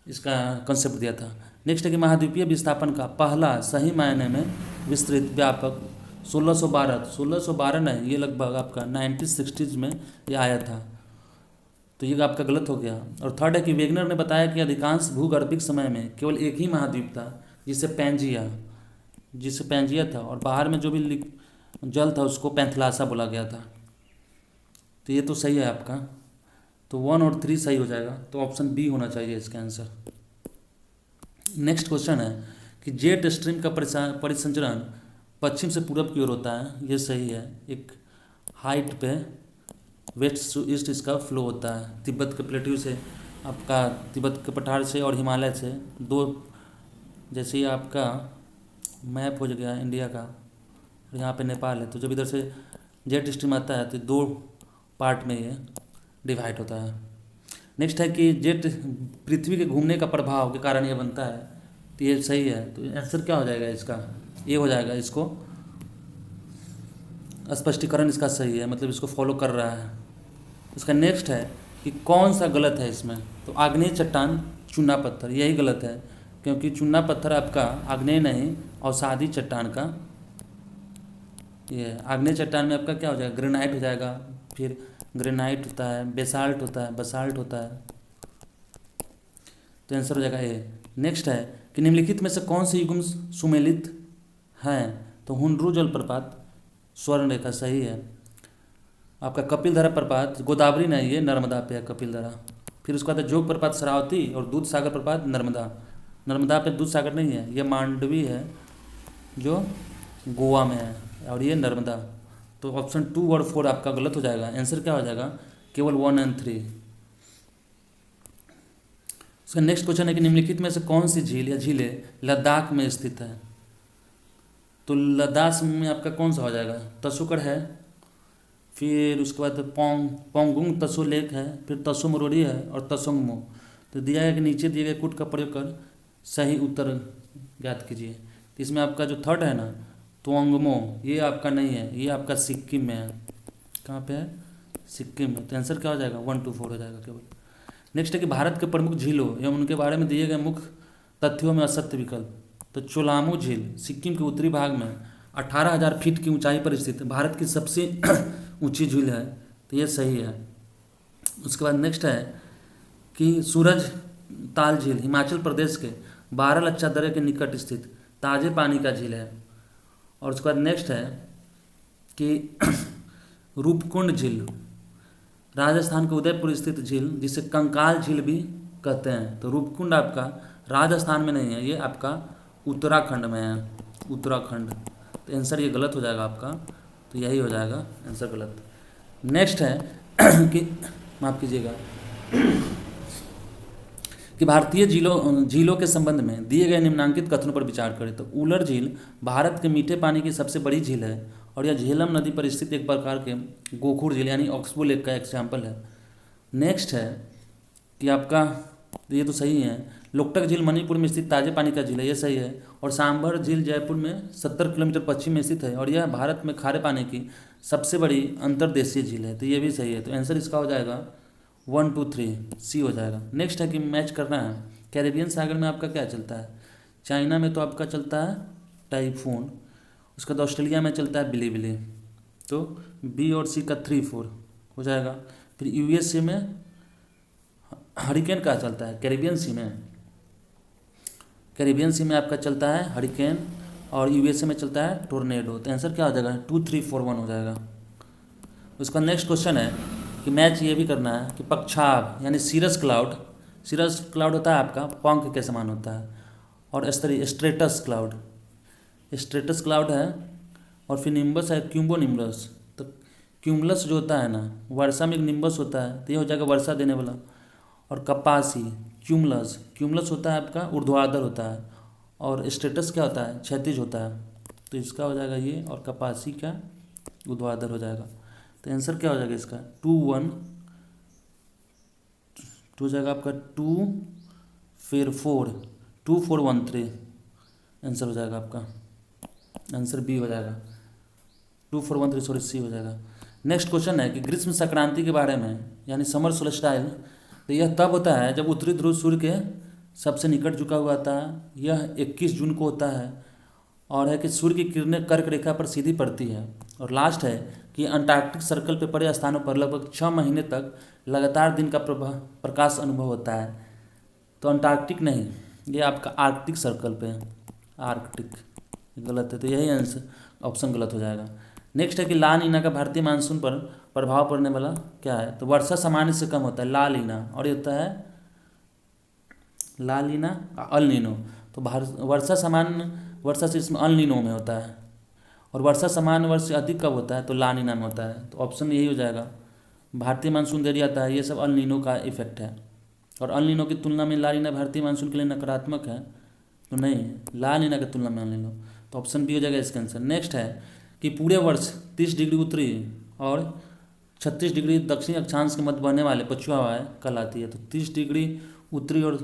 इसका कंसेप्ट दिया था। नेक्स्ट है कि महाद्वीपीय विस्थापन का पहला सही मायने में विस्तृत व्यापक 1612 नहीं, ये लगभग आपका 1960s में ये आया था, तो ये आपका गलत हो गया। और थर्ड है कि वेगनर ने बताया कि अधिकांश भूगर्भिक समय में केवल एक ही महाद्वीप था, जिसे पैंजिया था, और बाहर में जो भी जल था उसको पैंथलासा बोला गया था। तो ये तो सही है आपका, तो 1 और 3 सही हो जाएगा। तो ऑप्शन बी होना चाहिए इसका आंसर। नेक्स्ट क्वेश्चन है कि जेट स्ट्रीम का परिसंचरण पश्चिम से पूरब की ओर होता है, ये सही है। एक हाइट पे वेस्ट टू ईस्ट इसका फ्लो होता है, तिब्बत के प्लेट्यू से, आपका तिब्बत के पठार से और हिमालय से। 2 जैसे ही आपका मैप हो गया इंडिया का, यहाँ पे नेपाल है, तो जब इधर से जेट स्ट्रीम आता है तो 2 पार्ट में ये डिवाइड होता है। नेक्स्ट है कि जेट पृथ्वी के घूमने का प्रभाव के कारण ये बनता है, तो ये सही है। तो आंसर क्या हो जाएगा इसका, ये हो जाएगा। इसको स्पष्टीकरण इसका सही है, मतलब इसको फॉलो कर रहा है। इसका नेक्स्ट है कि कौन सा गलत है इसमें, तो आग्नेय चट्टान चूना पत्थर, यही गलत है, क्योंकि चूना पत्थर आपका आग्नेय नहीं अवसादी चट्टान का ये आग्नेय चट्टान में आपका क्या हो जाएगा, ग्रेनाइट हो जाएगा, फिर ग्रेनाइट होता है, बेसाल्ट होता है, बसाल्ट होता है, तो आंसर हो जाएगा ए। नेक्स्ट है कि निम्नलिखित में से कौन से युग्म सुमेलित हैं, तो हुंड्रू जलप्रपात स्वर्ण रेखा सही है। आपका कपिल धारा प्रपात गोदावरी नहीं, ये नर्मदा पे है कपिल धारा। फिर उसके बाद जोग प्रपात शरावती और दूध सागर प्रपात नर्मदा। नर्मदा पे दूध सागर नहीं है, ये मांडवी है जो गोवा में है, और ये नर्मदा। तो ऑप्शन 2 और 4 आपका गलत हो जाएगा। आंसर क्या हो जाएगा, केवल 1 और 3। इसका नेक्स्ट क्वेश्चन है कि निम्नलिखित में से कौन सी झील या झीलें लद्दाख में स्थित है, तो लद्दाख में आपका कौन सा हो जाएगा, तसुकड़ है, फिर उसके बाद पोंगुंग तसो लेक है, फिर तसो मरोड़ी है और तसोंगमो। तो दिया है कि नीचे दिए गए कूट का प्रयोग कर सही उत्तर ज्ञात कीजिए। तो इसमें आपका जो थर्ड है ना तोंगमो, ये आपका नहीं है, ये आपका सिक्किम में है। कहाँ पे है, सिक्किम में। तो आंसर क्या हो जाएगा, 1 to 4 हो जाएगा केवल। नेक्स्ट है कि भारत के प्रमुख झीलों एवं उनके बारे में दिए गए मुख्य तथ्यों में असत्य विकल्प। तो चोलामो झील सिक्किम के उत्तरी भाग में 18,000 फीट की ऊंचाई पर स्थित भारत की सबसे ऊंची झील है, तो ये सही है। उसके बाद नेक्स्ट है कि सूरज ताल झील हिमाचल प्रदेश के बारालाचा दर्रे के निकट स्थित ताजे पानी का झील है। और उसके बाद नेक्स्ट है कि रूपकुंड झील राजस्थान के उदयपुर स्थित झील जिसे कंकाल झील भी कहते हैं। तो रूपकुंड आपका राजस्थान में नहीं है, ये आपका उत्तराखंड में है, उत्तराखंड। तो आंसर ये गलत हो जाएगा आपका, तो यही हो जाएगा आंसर गलत। नेक्स्ट है कि माफ़ कीजिएगा कि भारतीय झीलों के संबंध में दिए गए निम्नांकित कथनों पर विचार करें। तो उलर झील भारत के मीठे पानी की सबसे बड़ी झील है और यह झेलम नदी पर स्थित एक प्रकार के गोखुर झील यानी ऑक्सबो लेक का एग्जाम्पल है। नेक्स्ट है कि आपका ये तो सही है, लोकटक झील मणिपुर में स्थित ताजे पानी का झील है, ये सही है। और सांभर झील जयपुर में 70 किलोमीटर पश्चिम में स्थित है और यह भारत में खारे पानी की सबसे बड़ी अंतर्देशीय झील है, तो ये भी सही है। तो आंसर इसका हो जाएगा 1 2 3 सी हो जाएगा। नेक्स्ट है कि मैच करना है, कैरेबियन सागर में आपका क्या चलता है, चाइना में तो आपका चलता है टाइफून, उसके बाद ऑस्ट्रेलिया में चलता है बिलीबिली। तो बी और सी का 3 4 हो जाएगा। फिर यूएसए में हरिकेन का चलता है, कैरेबियन सी में, कैरेबियन सी में आपका चलता है हरिकेन और यूएसए में चलता है टोर्नेडो। तो आंसर क्या हो जाएगा, 2 3 4 1 हो जाएगा। उसका नेक्स्ट क्वेश्चन है कि मैच ये भी करना है कि पक्षाभ यानी सीरस क्लाउड होता है आपका पंख के समान होता है, और स्ट्रेटस क्लाउड है, और फिर निम्बस है क्यूम्बो निम्बस। तो क्यूमुलस जो होता है ना वर्षा में एक निम्बस होता है, तो ये हो जाएगा वर्षा देने वाला। और कपासी क्यूमुलस होता है आपका ऊर्ध्वाधर होता है, और स्ट्रेटस क्या होता है क्षैतिज होता है, तो इसका हो जाएगा ये, और कपासी क्या ऊर्ध्वाधर हो जाएगा। तो आंसर क्या हो जाएगा इसका 2 1 हो जाएगा आपका 2 फिर 4 2 4 1 3 आंसर हो जाएगा आपका, आंसर बी हो जाएगा 2 4 1 3 सॉरी सी हो जाएगा। नेक्स्ट क्वेश्चन है कि ग्रीष्म संक्रांति के बारे में यानी समर सोल्स्टाइस, तो यह तब होता है जब उत्तरी ध्रुव सूर्य के सबसे निकट झुका हुआ आता है, यह 21 जून को होता है, और है कि सूर्य की किरणें कर्क रेखा पर सीधी पड़ती है। और लास्ट है कि अंटार्कटिक सर्कल पे पड़े स्थानों पर लगभग 6 महीने तक लगातार दिन का प्रकाश अनुभव होता है। तो अंटार्कटिक नहीं, ये आपका आर्कटिक सर्कल पे है, आर्कटिक गलत है, तो यही आंसर ऑप्शन गलत हो जाएगा। नेक्स्ट है कि ला नीना का भारतीय मानसून पर प्रभाव पड़ने वाला क्या है, तो वर्षा सामान्य से कम होता है ला लीना, और ये होता है ला लीना अल नीनो। तो वर्षा से इसमें अल नीनो में होता है, और वर्षा सामान्य वर्ष से अधिक कब होता है, तो ला नीना में होता है। तो ऑप्शन यही हो जाएगा, भारतीय मानसून देरी आता है, ये सब अल नीनो का इफेक्ट है। और अल नीनो की तुलना में ला नीना भारतीय मानसून के लिए नकारात्मक है, तो नहीं, ला नीना की तुलना में अल नीनो, तो ऑप्शन बी हो जाएगा इसका आंसर। नेक्स्ट है कि पूरे वर्ष 30 डिग्री उत्तरी और 36 डिग्री दक्षिणी अक्षांश के मध्य बहने वाले पछुआ हवाएं कहलाती है। तो 30 डिग्री उत्तरी और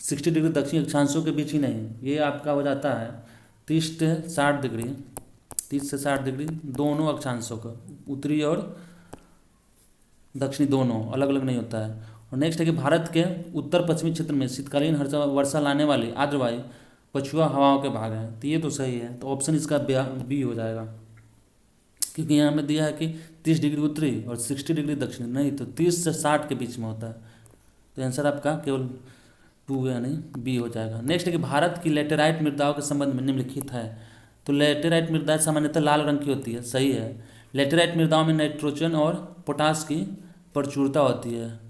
60 डिग्री दक्षिणी अक्षांशों के बीच ही नहीं, ये आपका हो जाता है 30 से 60 डिग्री, 30 से 60 डिग्री दोनों अक्षांशों का, उत्तरी और दक्षिणी दोनों, अलग अलग नहीं होता है। और नेक्स्ट है कि भारत के उत्तर पश्चिमी क्षेत्र में शीतकालीन वर्षा लाने वाली आर्द्र वायु पछुआ हवाओं के भाग हैं। तो ये तो सही है, तो ऑप्शन इसका बी हो जाएगा, क्योंकि यहाँ में दिया है कि 30 डिग्री उत्तरी और 60 डिग्री दक्षिणी, नहीं तो 30 से 60 के बीच में होता है। तो आंसर आपका केवल 2 यानी बी हो जाएगा। नेक्स्ट है कि भारत की लेटेराइट मृदाओं के संबंध में निम्नलिखित है। तो लेटेराइट मृदा सामान्यतः लाल रंग की होती है, सही है। लेटेराइट मृदाओं में नाइट्रोजन और पोटास की प्रचुरता होती है,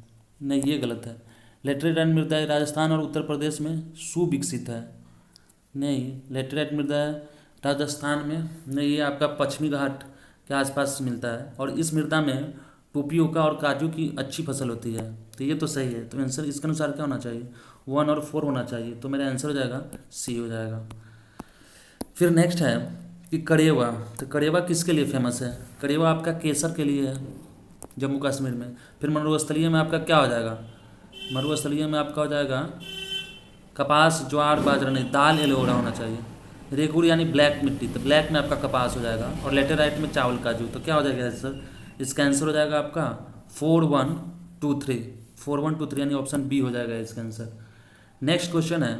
नहीं ये गलत है। लेटेराइट मृदा राजस्थान और उत्तर प्रदेश में सुविकसित है, नहीं। लेटेराइट मृदा राजस्थान में नहीं, ये आपका पश्चिमी घाट के आसपास मिलता है, और इस मृदा में टोपियोका और काजू की अच्छी फसल होती है। तो ये तो सही है, तो आंसर इसके अनुसार क्या होना चाहिए, 1 और 4 होना चाहिए। तो मेरा आंसर हो जाएगा सी हो जाएगा। फिर नेक्स्ट है कि कड़ेवा। तो कड़ेवा किसके लिए फेमस है? कड़ेवा आपका केसर के लिए है जम्मू कश्मीर में। फिर मरुस्थलीय में आपका क्या हो जाएगा, मरुस्थलीय में आपका हो जाएगा कपास, ज्वार, बाजरा नहीं, दाल, एलोवेरा होना चाहिए। रेगुड़ यानी ब्लैक मिट्टी, तो ब्लैक में आपका कपास हो जाएगा, और लेटेराइट में चावल, काजू। तो क्या हो जाएगा आंसर, इसका आंसर हो जाएगा आपका 4, 1, 2, 3, 4, 1, 2, 3 यानी ऑप्शन बी हो जाएगा इसका आंसर। नेक्स्ट क्वेश्चन है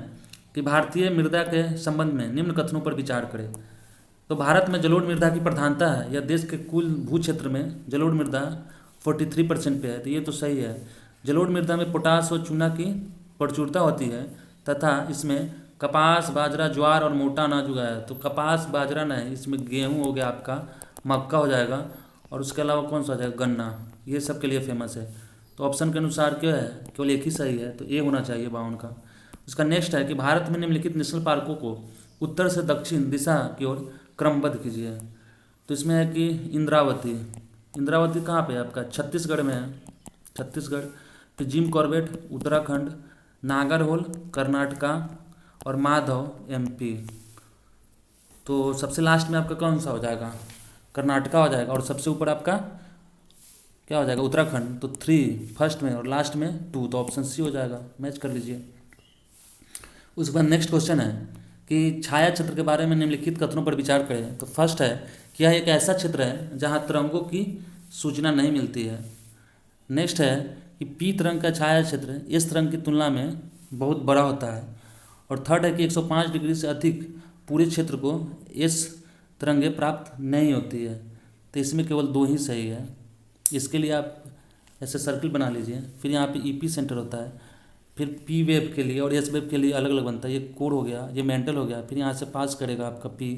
कि भारतीय मृदा के संबंध में निम्न कथनों पर विचार करें। तो भारत में जलोढ़ मृदा की प्रधानता है, या देश के कुल भू क्षेत्र में जलोढ़ मृदा 43% पे है। तो ये तो सही है। जलोढ़ मृदा में पोटास और चूना की प्रचुरता होती है, तथा इसमें कपास, बाजरा, ज्वार और मोटा अनाज उगाया है। तो कपास, बाजरा नहीं, इसमें गेहूँ हो गया आपका, मक्का हो जाएगा, और उसके अलावा कौन सा हो जाएगा, गन्ना, ये सब के लिए फेमस है। तो ऑप्शन के अनुसार क्या है, केवल एक ही सही है, तो ए होना चाहिए 52 का। उसका नेक्स्ट है कि भारत में निम्नलिखित नेशनल पार्कों को उत्तर से दक्षिण दिशा की ओर क्रमबद्ध कीजिए। तो इसमें है कि इंद्रावती, इंद्रावती कहाँ पे है आपका, छत्तीसगढ़ में है, छत्तीसगढ़। फिर जिम कॉर्बेट उत्तराखंड, नागरहोल कर्नाटका, और माधव एमपी। तो सबसे लास्ट में आपका कौन सा हो जाएगा, कर्नाटका हो जाएगा, और सबसे ऊपर आपका क्या हो जाएगा, उत्तराखंड। तो 3 फर्स्ट में और लास्ट में 2, तो ऑप्शन सी हो जाएगा, मैच कर लीजिए। उसके बाद नेक्स्ट क्वेश्चन है कि छाया क्षेत्र के बारे में निम्नलिखित कथनों पर विचार करें। तो फर्स्ट है कि यह एक ऐसा क्षेत्र है जहां तरंगों की सूचना नहीं मिलती है। नेक्स्ट है कि पीत रंग का छाया क्षेत्र इस रंग की तुलना में बहुत बड़ा होता है। और थर्ड है कि 105 डिग्री से अधिक पूरे क्षेत्र को इस तरंगे प्राप्त नहीं होती है। तो इसमें केवल 2 ही सही है। इसके लिए आप ऐसे सर्कल बना लीजिए। फिर यहाँ पे ईपी सेंटर होता है, फिर पी वेब के लिए और एस वेब के लिए अलग अलग बनता है। ये कोर हो गया, ये मेंटल हो गया, फिर यहाँ से पास करेगा आपका पी,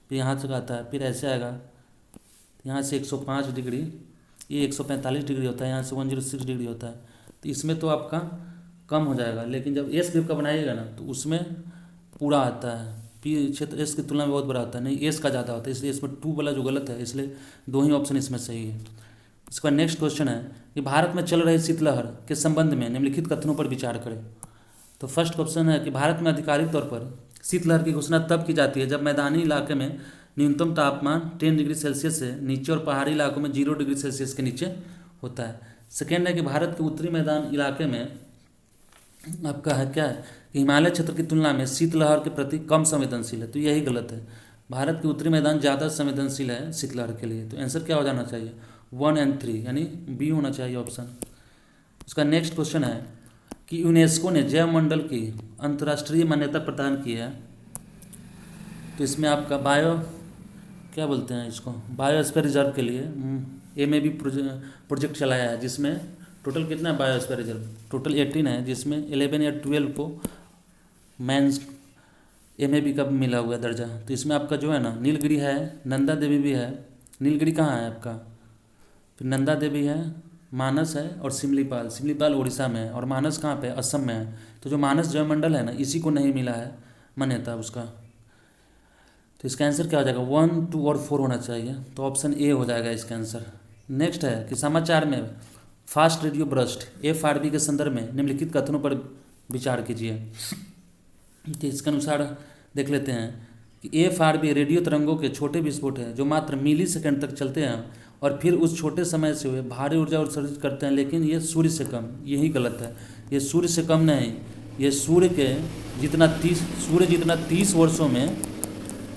फिर यहाँ से आता है, फिर ऐसे आएगा, यहाँ से 105 डिग्री, ये 145 डिग्री होता है, यहाँ से 106 डिग्री होता है। तो इसमें तो आपका कम हो जाएगा, लेकिन जब एस वेब का बनाइएगा ना तो उसमें पूरा आता है। पी क्षेत्र एस की तुलना में बहुत बड़ा होता है, नहीं एस का ज़्यादा होता है, इसलिए इसमें 2 वाला जो गलत है, इसलिए 2 ही ऑप्शन इसमें सही है। इसका नेक्स्ट क्वेश्चन है कि भारत में चल रही शीतलहर के संबंध में निम्नलिखित कथनों पर विचार करें। तो फर्स्ट क्वेश्चन है कि भारत में आधिकारिक तौर पर शीतलहर की घोषणा तब की जाती है जब मैदानी इलाके में न्यूनतम तापमान 10 डिग्री सेल्सियस से नीचे और पहाड़ी इलाकों में 0 डिग्री सेल्सियस के नीचे होता है। सेकेंड है कि भारत के उत्तरी मैदान इलाके में आपका है क्या है कि हिमालय क्षेत्र की तुलना में शीतलहर के प्रति कम संवेदनशील है। तो यही गलत है, भारत के उत्तरी मैदान ज़्यादा संवेदनशील है शीतलहर के लिए। तो आंसर क्या हो जाना चाहिए, 1 और 3 यानी बी होना चाहिए ऑप्शन। उसका नेक्स्ट क्वेश्चन है कि यूनेस्को ने जैव मंडल की अंतर्राष्ट्रीय मान्यता प्रदान की है। तो इसमें आपका बायो क्या बोलते हैं इसको, बायोस्फीयर रिजर्व के लिए MAB प्रोजेक्ट चलाया है, जिसमें टोटल कितना है बायोस्फीयर रिजर्व, टोटल 18 है, जिसमें 11 या 12 को मैंस MAB का मिला हुआ दर्जा। तो इसमें आपका जो है ना नीलगिरी है, नंदा देवी भी है। नीलगिरी कहाँ है आपका, फिर नंदा देवी है, मानस है और सिमलीपाल। सिमलीपाल उड़ीसा में है और मानस कहाँ पे, असम में है। तो जो मानस जैव मंडल है ना, इसी को नहीं मिला है मान्यता उसका। तो इसका आंसर क्या हो जाएगा, 1, 2 और 4 होना चाहिए। तो ऑप्शन ए हो जाएगा इसका आंसर। नेक्स्ट है कि समाचार में फास्ट रेडियो ब्रस्ट FRB के संदर्भ में निम्नलिखित कथनों पर विचार कीजिए। तो इसके अनुसार देख लेते हैं कि AFRB रेडियो तरंगों के छोटे विस्फोट हैं जो मात्र मिली सेकेंड तक चलते हैं और फिर उस छोटे समय से वे भारी ऊर्जा उत्सर्जित करते हैं, लेकिन ये सूर्य से कम। यही गलत है, ये सूर्य से कम नहीं, ये सूर्य जितना 30 वर्षों में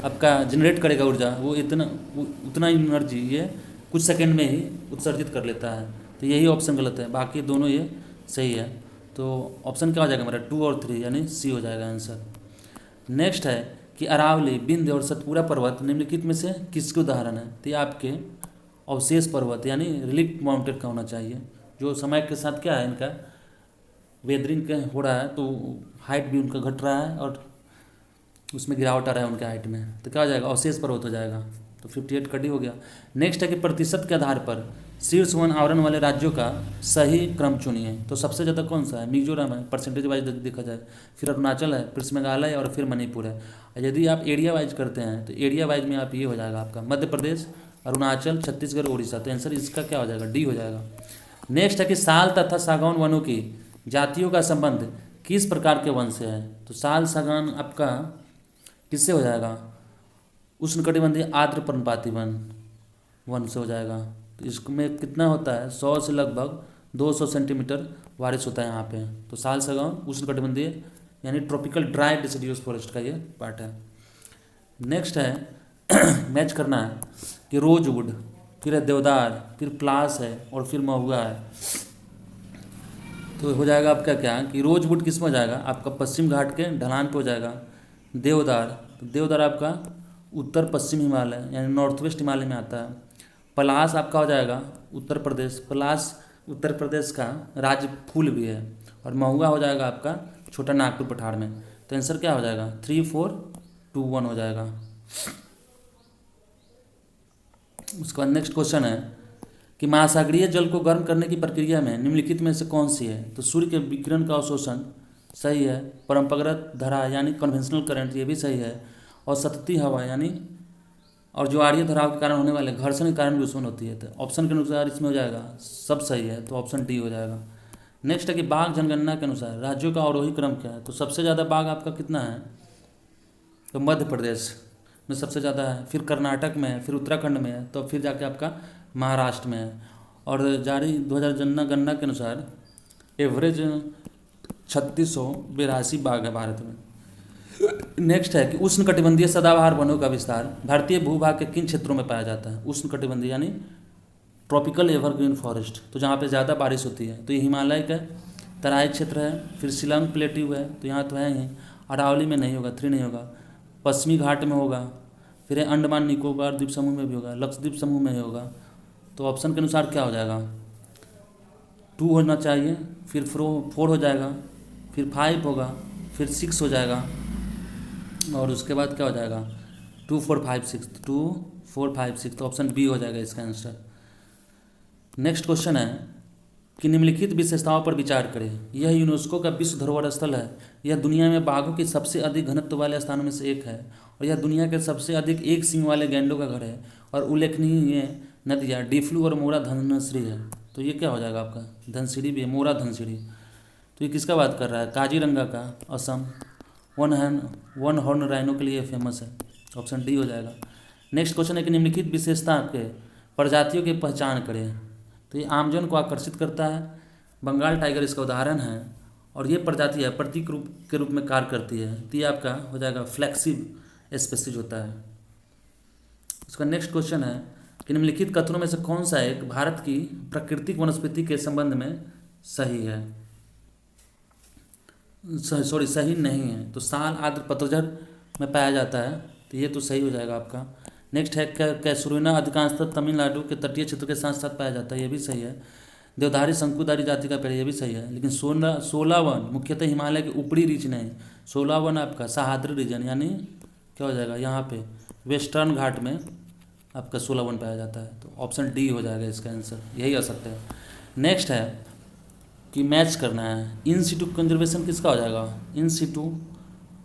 आपका जनरेट करेगा ऊर्जा, वो उतना एनर्जी ये कुछ सेकंड में ही उत्सर्जित कर लेता है। तो यही ऑप्शन गलत है, बाकी दोनों ये सही है। तो ऑप्शन क्या हो जाएगा हमारा 2 और 3 यानी सी हो जाएगा आंसर। नेक्स्ट है कि अरावली, विंध्य और सतपुरा पर्वत निम्नलिखित में से किसके उदाहरण है? तो ये आपके अवशेष पर्वत यानी रिलिक्ट माउंटेन का होना चाहिए, जो समय के साथ क्या है इनका वेदरिंग हो रहा है, तो हाइट भी उनका घट रहा है और उसमें गिरावट आ रहा है उनके हाइट में। तो क्या हो जाएगा? अवशेष पर्वत हो जाएगा। तो 58 कटी हो गया। नेक्स्ट है कि प्रतिशत के आधार पर शीर्ष 1 आवरण वाले राज्यों का सही क्रम चुनिए। तो सबसे ज़्यादा कौन सा है? मिजोरम है, परसेंटेज वाइज देखा जाए, फिर अरुणाचल है, फिर मेघालय और फिर मणिपुर है। यदि आप एरिया वाइज करते हैं तो एरिया वाइज में आप ये हो जाएगा आपका मध्य प्रदेश, अरुणाचल, छत्तीसगढ़, उड़ीसा। तो आंसर इसका क्या हो जाएगा? डी हो जाएगा। नेक्स्ट है कि साल तथा सागौन वनों की जातियों का संबंध किस प्रकार के वन से है? तो साल सागौन आपका किससे हो जाएगा? उष्णकटिबंधीय आर्द्र पर्णपाती वन से हो जाएगा। तो इसमें कितना होता है? 100 से लगभग 200 सेंटीमीटर बारिश होता है यहाँ पे। तो साल सागौन उष्णकटिबंधीय यानी ट्रॉपिकल ड्राई डिसिडियस फॉरेस्ट का ये पार्ट है। नेक्स्ट है मैच करना है कि रोजवुड, फिर है देवदार, फिर प्लास है और फिर महुआ है। तो हो जाएगा आपका क्या कि रोजवुड किस में हो जाएगा? आपका पश्चिम घाट के ढलान पे हो जाएगा। देवदार, तो देवदार आपका उत्तर पश्चिम हिमालय यानी नॉर्थ वेस्ट हिमालय में आता है। पलास आपका हो जाएगा उत्तर प्रदेश, पलास उत्तर प्रदेश का राज्य फूल भी है। और महुआ हो जाएगा आपका छोटा नागपुर पठार में। तो आंसर क्या हो जाएगा? 3, 4, 2, 1 हो जाएगा। उसके बाद नेक्स्ट क्वेश्चन है कि महासागरीय जल को गर्म करने की प्रक्रिया में निम्नलिखित में से कौन सी है? तो सूर्य के विकिरण का अवशोषण सही है, परंपरागत धारा यानी कन्वेंशनल करंट ये भी सही है, और सतती हवा यानी और ज्वारीय धाराव के कारण होने वाले घर्षण के कारण भी उत्पन्न होती है। तो ऑप्शन के अनुसार इसमें हो जाएगा सब सही है, तो ऑप्शन डी हो जाएगा। नेक्स्ट है कि बाघ जनगणना के अनुसार राज्यों का अवरोही क्रम क्या है? तो सबसे ज़्यादा बाघ आपका कितना है? तो मध्य प्रदेश में सबसे ज़्यादा है, फिर कर्नाटक में है, फिर उत्तराखंड में है, तो फिर जाके आपका महाराष्ट्र में है। और जारी 2000 जनगणना के अनुसार एवरेज 3682 बाघ है भारत में। नेक्स्ट है कि उष्णकटिबंधीय सदाबहार वनों का विस्तार भारतीय भूभाग के किन क्षेत्रों में पाया जाता है? उष्णकटिबंधीय यानी ट्रॉपिकल एवरग्रीन फॉरेस्ट, तो जहाँ पे ज़्यादा बारिश होती है। तो ये हिमालय का तराई क्षेत्र है, फिर शिलांग प्लेट्यू है, तो यहाँ तो है ही। अरावली में नहीं होगा, 3 नहीं होगा। पश्चिमी घाट में होगा, फिर अंडमान निकोबार द्वीप समूह में भी होगा, लक्षद्वीप समूह में ही होगा। तो ऑप्शन के अनुसार क्या हो जाएगा? 2 होना चाहिए, फिर 4 हो जाएगा, फिर 5 होगा, फिर 6 हो जाएगा, और उसके बाद क्या हो जाएगा? 2, 4, 5, 6, 2, 4, 5, 6। तो ऑप्शन बी हो जाएगा इसका आंसर। नेक्स्ट क्वेश्चन है कि निम्नलिखित विशेषताओं पर विचार करें। यह यूनेस्को का विश्व धरोहर स्थल है, यह दुनिया में बाघों की सबसे अधिक घनत्व वाले स्थानों में से एक है, और यह दुनिया के सबसे अधिक एक सींग वाले गैंडों का घर है, और उल्लेखनीय नदियाँ डिफ्लू और मोरा धनश्री है। तो ये क्या हो जाएगा आपका? धनसिरी भी है, मोरा धनसिरी। तो ये किसका बात कर रहा है? काजीरंगा का, असम। वन हॉर्न राइनो के लिए फेमस है। ऑप्शन डी हो जाएगा। नेक्स्ट क्वेश्चन है कि निम्नलिखित विशेषता के प्रजातियों की पहचान करें। तो ये आमजन को आकर्षित करता है, बंगाल टाइगर इसका उदाहरण है, और ये प्रजाति है प्रतीक रूप के रूप में कार्य करती है। तो ये आपका हो जाएगा फ्लैक्सिब स्पेसीज होता है। उसका नेक्स्ट क्वेश्चन है कि निम्नलिखित कथनों में से कौन सा एक भारत की प्राकृतिक वनस्पति के संबंध में सही है? सही नहीं है। तो साल आर्द्र पतझड़ में पाया जाता है, तो ये तो सही हो जाएगा आपका। नेक्स्ट है कैसुरिना अधिकांशतः तमिलनाडु के तटीय क्षेत्र के साथ साथ पाया जाता है, ये भी सही है। देवधारी शंकुधारी जाति का पेड़, ये भी सही है। लेकिन 16 वन मुख्यतः हिमालय के ऊपरी रीजन है। 16 वन आपका सह्याद्री रीजन यानी क्या हो जाएगा? यहाँ पे वेस्टर्न घाट में आपका 16 वन पाया जाता है। तो ऑप्शन डी हो जाएगा इसका आंसर, यही आ सकता है। नेक्स्ट है कि मैच करना है। इन सिटू कंजर्वेशन किसका हो जाएगा? इन सिटू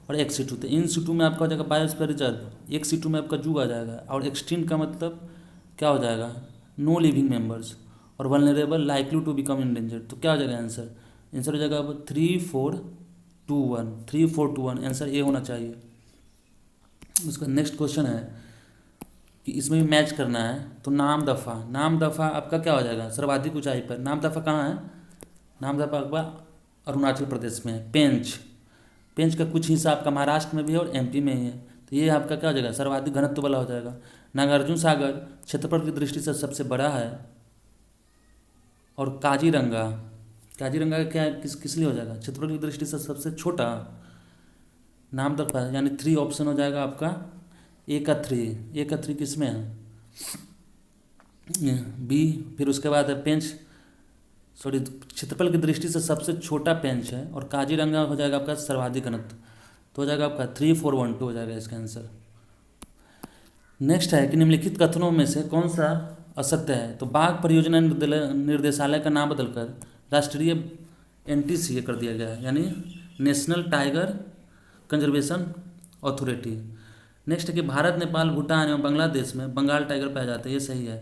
और एक्स सिटू। तो इन सिटू में आपका हो जाएगा बायोस्फीयर रिजर्व, एक्स सिटू में आपका जू आ जाएगा, और एक्सटिंक्ट का मतलब क्या हो जाएगा? नो लिविंग मेंबर्स, और vulnerable likely to become endangered. तो क्या हो जाएगा आंसर? आंसर हो जाएगा अब 3, 4, 2, 1। 3, 4, 2, 1 आंसर ए होना चाहिए। उसका नेक्स्ट क्वेश्चन है कि इसमें भी मैच करना है। तो नाम दफ़ा आपका क्या हो जाएगा, सर्वाधिक ऊंचाई पर। नाम दफ़ा कहाँ है, नाम दफ़ा आपका अरुणाचल प्रदेश में है। पेंच का कुछ हिस्सा आपका महाराष्ट्र में भी है और एमपी में ही है। तो ये आपका क्या हो जाएगा, सर्वाधिक घनत्व वाला हो जाएगा। नागार्जुन सागर क्षेत्रफल की दृष्टि से सबसे बड़ा है। और काजीरंगा का क्या है, किस लिए हो जाएगा, क्षेत्रफल की दृष्टि से सबसे छोटा। नाम दफ़ा यानी 3 ऑप्शन हो जाएगा आपका, ए का थ्री किस में है, बी। फिर उसके बाद है क्षेत्रफल की दृष्टि से सबसे छोटा पेंच है। और काजीरंगा हो जाएगा आपका सर्वाधिक घनत्व। तो हो जाएगा आपका 3 4 1 2 हो जाएगा इसका आंसर। नेक्स्ट है कि निम्नलिखित कथनों में से कौन सा असत्य है। तो बाघ परियोजना निर्देशालय का नाम बदलकर राष्ट्रीय NTCA कर दिया गया है, यानी national tiger conservation authority. Next है कि भारत, नेपाल, भूटान एवं बांग्लादेश में बंगाल टाइगर पाया जाता है, ये सही है।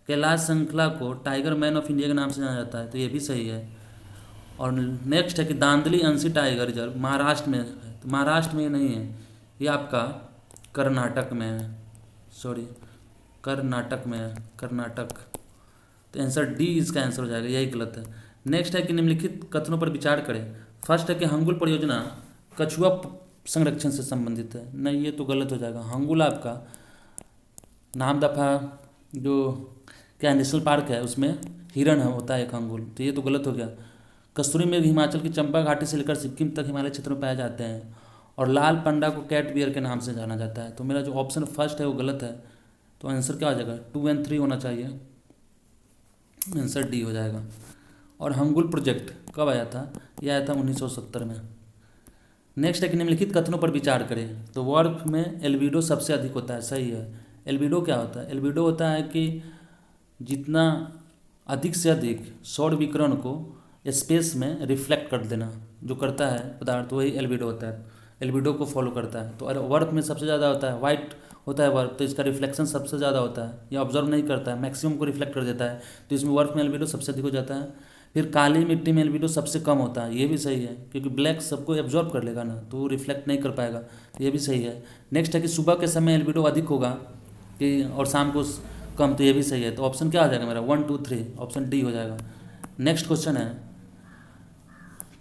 कैलाश श्रृंखला को टाइगर मैन ऑफ इंडिया के नाम से जाना जाता है, तो ये भी सही है। और नेक्स्ट है कि दांदली अंशी टाइगर रिजर्व महाराष्ट्र में है, तो महाराष्ट्र में ये नहीं है, ये आपका कर्नाटक में है, कर्नाटक। तो आंसर डी इसका आंसर हो जाएगा, यही गलत है। नेक्स्ट है कि निम्नलिखित कथनों पर विचार करें। फर्स्ट है कि हंगुल परियोजना कछुआ संरक्षण से संबंधित है, नहीं ये तो गलत हो जाएगा। हंगुल आपका नाम दफ़ा जो क्या नेशनल पार्क है उसमें हिरन होता है एक हंगुल, तो ये तो गलत हो गया। कस्तूरी मृग हिमाचल की चंपा घाटी से लेकर सिक्किम तक हिमालय क्षेत्र में पाए जाते हैं। और लाल पंडा को कैट बियर के नाम से जाना जाता है। तो मेरा जो ऑप्शन फर्स्ट है वो गलत है, तो आंसर क्या हो जाएगा, 2 और 3 होना चाहिए, आंसर डी हो जाएगा। और हंगुल प्रोजेक्ट कब आया था, यह आया था 1970 में। नेक्स्ट है कि निम्नलिखित कथनों पर विचार करें। तो वार्प में एल्बिडो सबसे अधिक होता है, सही है। एल्बिडो क्या होता है, एल्बिडो होता है कि जितना अधिक से अधिक सौर विकिरण को स्पेस में रिफ्लेक्ट कर देना जो करता है पदार्थ, वही एल्बिडो होता है, एल्बिडो को फॉलो करता है। तो वर्प में सबसे ज़्यादा होता है, वाइट होता है वर्प, तो इसका रिफ्लेक्शन सबसे ज़्यादा होता है, ये ऑब्जर्व नहीं करता है, मैक्सिमम को रिफ्लेक्ट कर देता है, तो इसमें वर्प में एल्बिडो सबसे अधिक हो जाता है। फिर काली मिट्टी में एल्बिडो सबसे कम होता है, ये भी सही है, क्योंकि ब्लैक सबको एब्जॉर्ब कर लेगा ना, तो वो रिफ्लेक्ट नहीं कर पाएगा, ये भी सही है। नेक्स्ट है कि सुबह के समय एल्बिडो अधिक होगा कि और शाम को कम, तो ये भी सही है। तो ऑप्शन क्या हो जाएगा मेरा, 1 2 3, ऑप्शन डी हो जाएगा। नेक्स्ट क्वेश्चन है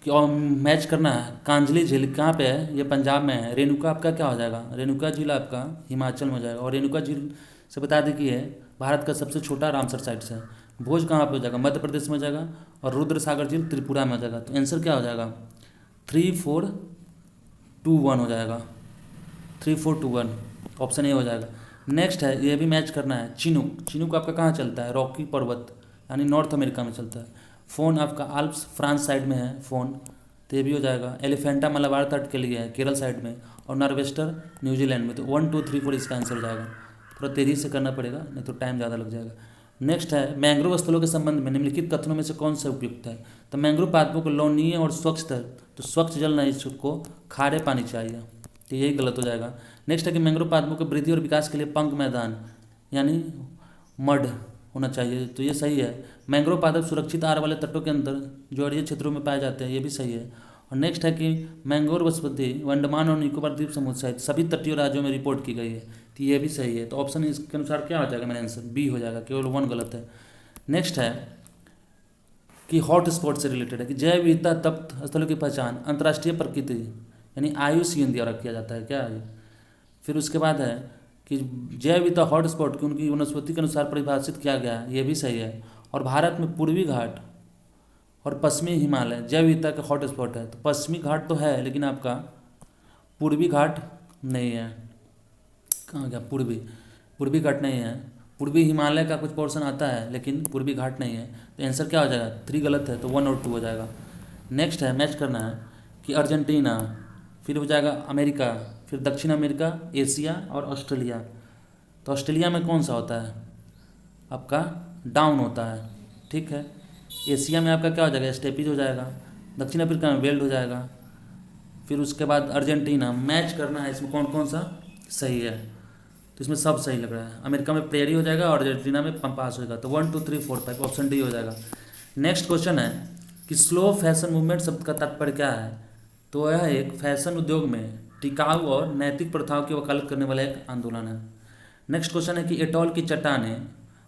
कि और मैच करना है, कांजली झील कहाँ पे है, ये पंजाब में है। रेणुका आपका क्या हो जाएगा, रेणुका झील आपका हिमाचल में हो जाएगा। और रेणुका झील से बता दें कि ये भारत का सबसे छोटा रामसर साइट से है। भोज कहाँ पे हो जाएगा, मध्य प्रदेश में हो जाएगा। और रुद्र सागर झील त्रिपुरा में हो जाएगा। तो आंसर क्या हो जाएगा, 3 4 2 1 हो जाएगा, 3 4 2 1, ऑप्शन ए हो जाएगा। नेक्स्ट है, ये भी मैच करना है, चिनूक आपका कहाँ चलता है, रॉकी पर्वत यानी नॉर्थ अमेरिका में चलता है। फोन आपका आल्प्स फ्रांस साइड में है फोन, तो ये भी हो जाएगा। एलिफेंटा मलाबार तट के लिए है केरल साइड में। और नॉर्वेस्टर न्यूजीलैंड में। तो 1 2 3 4 इसका आंसर हो जाएगा। थोड़ा तेज़ी से करना पड़ेगा, नहीं तो टाइम ज़्यादा लग जाएगा। नेक्स्ट है, मैंग्रोव स्थलों के संबंध में निम्नलिखित कथनों में से कौन सा उपयुक्त है। तो मैंग्रोव पादपों को लवणीय और स्वच्छ तो स्वच्छ जल नहीं, इसको खारे पानी चाहिए, तो यही गलत हो जाएगा। नेक्स्ट है कि मैंग्रोव पादपों के वृद्धि और विकास के लिए पंक मैदान यानी मड होना चाहिए, तो ये सही है। मैंग्रोव पादप सुरक्षित आहार वाले तटों के अंदर ज्वारीय क्षेत्रों में पाए जाते हैं, ये भी सही है। और नेक्स्ट है कि मैंग्रोव वनस्पति अंडमान और निकोबार द्वीप समूह सहित सभी तटीय राज्यों में रिपोर्ट की गई है, तो ये भी सही है। तो ऑप्शन इसके अनुसार क्या हो जाएगा, मेरा आंसर बी हो जाएगा, केवल 1 गलत है। नेक्स्ट है कि हॉट स्पॉट से रिलेटेड है कि जैव विविधता तप्त स्थलों की पहचान अंतर्राष्ट्रीय प्रकृति यानी IUCN द्वारा किया जाता है क्या है। फिर उसके बाद है कि जैव विविधता हॉट स्पॉट की उनकी वनस्पति के अनुसार परिभाषित किया गया है, ये भी सही है। और भारत में पूर्वी घाट और पश्चिमी हिमालय जैव विविधता का हॉट स्पॉट है। तो पश्चिमी घाट तो है, लेकिन आपका पूर्वी घाट नहीं है। कहाँ गया, पूर्वी घाट नहीं है। पूर्वी हिमालय का कुछ पोर्शन आता है, लेकिन पूर्वी घाट नहीं है। तो आंसर क्या हो जाएगा, 3 गलत है, तो 1 और 2 हो जाएगा। नेक्स्ट है, मैच करना है कि अर्जेंटीना, फिर हो जाएगा अमेरिका, फिर दक्षिण अमेरिका, एशिया और ऑस्ट्रेलिया। तो ऑस्ट्रेलिया में कौन सा होता है, आपका डाउन होता है, ठीक है। एशिया में आपका क्या हो जाएगा, स्टेपीज हो जाएगा। दक्षिण अफ्रीका में वेल्ड हो जाएगा। फिर उसके बाद अर्जेंटीना, मैच करना है इसमें कौन कौन सा सही है, तो इसमें सब सही लग रहा है। अमेरिका में प्रेरी हो जाएगा और अर्जेंटीना में पंपास होगा। तो 1 2 3 4 5, ऑप्शन डी हो जाएगा। नेक्स्ट क्वेश्चन है कि स्लो फैशन मूवमेंट शब्द का तात्पर्य क्या है। तो यह एक फैशन उद्योग में टिकाऊ और नैतिक प्रथाओं की वकालत करने वाला एक आंदोलन है। नेक्स्ट क्वेश्चन है कि एटॉल की चट्टानें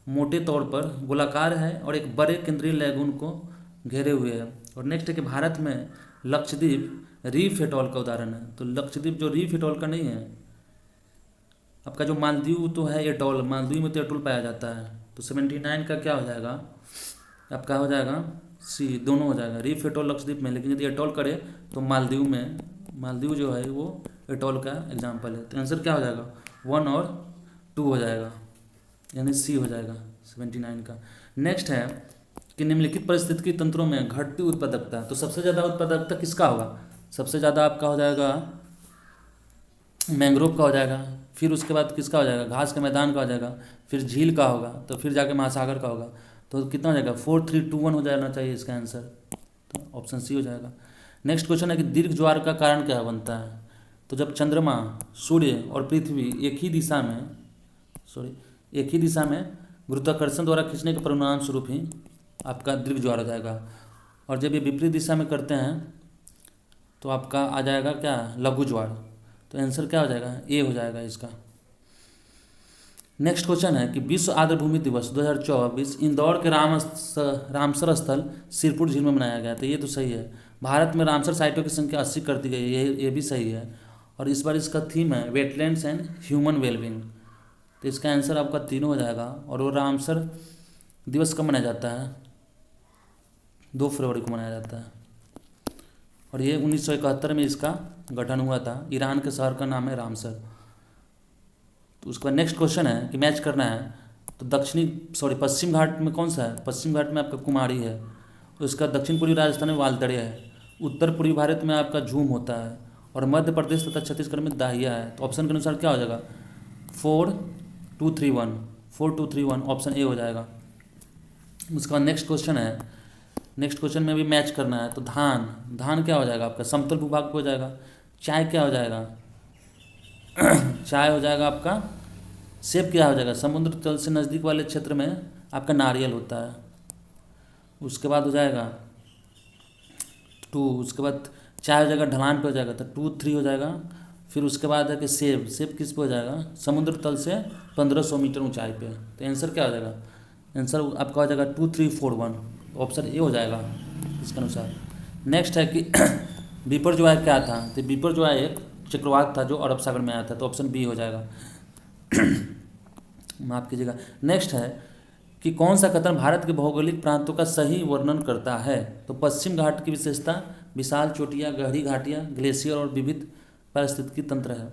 मोटे तौर पर गोलाकार है और एक बड़े केंद्रीय लैगून को घेरे हुए है। और नेक्स्ट है कि भारत में लक्षद्वीप रीफ एटॉल का उदाहरण है। तो लक्षद्वीप जो रीफ एटॉल का नहीं है, आपका जो मालदीव तो है एटॉल, मालदीव में तो एटॉल पाया जाता है। तो 79 का क्या हो जाएगा, आपका हो जाएगा सी, दोनों हो जाएगा, रीफ एटॉल लक्षद्वीप में। लेकिन यदि एटॉल करे तो मालदीव में, मालदीव जो है वो एटॉल का एग्जाम्पल है। तो आंसर क्या हो जाएगा, 1 और 2 हो जाएगा, यानी सी हो जाएगा 79 का। नेक्स्ट है कि निम्नलिखित पारिस्थितिकी तंत्रों में घटती उत्पादकता, तो सबसे ज़्यादा उत्पादकता किसका होगा, सबसे ज़्यादा आपका हो जाएगा मैंग्रोव का हो जाएगा, फिर उसके बाद किसका हो जाएगा, घास के मैदान का हो जाएगा, फिर झील का होगा, तो फिर जाके महासागर का होगा। तो कितना हो जाएगा, 4 3 2 1 हो जाना चाहिए इसका आंसर, तो ऑप्शन सी हो जाएगा। नेक्स्ट क्वेश्चन है कि दीर्घ ज्वार का कारण क्या बनता है। तो जब चंद्रमा, सूर्य और पृथ्वी एक ही दिशा में गुरुत्वाकर्षण द्वारा खींचने के परिणाम स्वरूप ही आपका दीर्घ ज्वार हो जाएगा। और जब ये विपरीत दिशा में करते हैं तो आपका आ जाएगा क्या, लघु ज्वार। तो आंसर क्या हो जाएगा, ए हो जाएगा इसका। नेक्स्ट क्वेश्चन है कि विश्व आर्द्रभूमि दिवस 2024 इंदौर के रामसर स्थल सिरपुर झील में मनाया गया। तो ये तो सही है। भारत में रामसर साइटों की संख्या 80 कर दी गई है, ये भी सही है। और इस बार इसका थीम है वेटलैंड्स एंड ह्यूमन वेलबींग। तो इसका आंसर आपका तीनों हो जाएगा। और वो रामसर दिवस कब मनाया जाता है, 2 फरवरी को मनाया जाता है। और ये 1971 में इसका गठन हुआ था। ईरान के शहर का नाम है रामसर। तो उसका नेक्स्ट क्वेश्चन है कि मैच करना है। तो पश्चिम घाट में कौन सा है, पश्चिम घाट में आपका कुमारी है। तो इसका दक्षिण पूर्वी राजस्थान में वालतड़िया है। उत्तर पूर्वी भारत में आपका झूम होता है। और मध्य प्रदेश तथा छत्तीसगढ़ में दाहिया है। तो ऑप्शन के अनुसार क्या हो जाएगा, 4 2 3 1 ऑप्शन ए हो जाएगा। उसका बाद नेक्स्ट क्वेश्चन है, नेक्स्ट क्वेश्चन में भी मैच करना है। तो धान क्या हो जाएगा आपका, समतल भूभाग पे हो जाएगा। चाय क्या हो जाएगा चाय हो जाएगा आपका। सेब क्या हो जाएगा, समुद्र तल से नज़दीक वाले क्षेत्र में आपका नारियल होता है। उसके बाद हो जाएगा 2, उसके बाद चाय हो जाएगा ढलान पे हो जाएगा, तो 2 3 हो जाएगा। फिर उसके बाद है कि सेब किस पे हो जाएगा, समुद्र तल से 1500 मीटर ऊंचाई पे। तो आंसर क्या हो जाएगा, आंसर आपका हो जाएगा 2 3 4 1, ऑप्शन ए हो जाएगा इसके अनुसार। नेक्स्ट है कि बीपर जो है क्या था, तो बीपर जो है एक चक्रवात था जो अरब सागर में आया था। तो ऑप्शन बी हो जाएगा माफ़ कीजिएगा। नेक्स्ट है कि कौन सा कथन भारत के भौगोलिक प्रांतों का सही वर्णन करता है। तो पश्चिम घाट की विशेषता विशाल चोटियाँ, गहरी घाटियाँ, ग्लेशियर और विविध पारिस्थितिकी तंत्र है।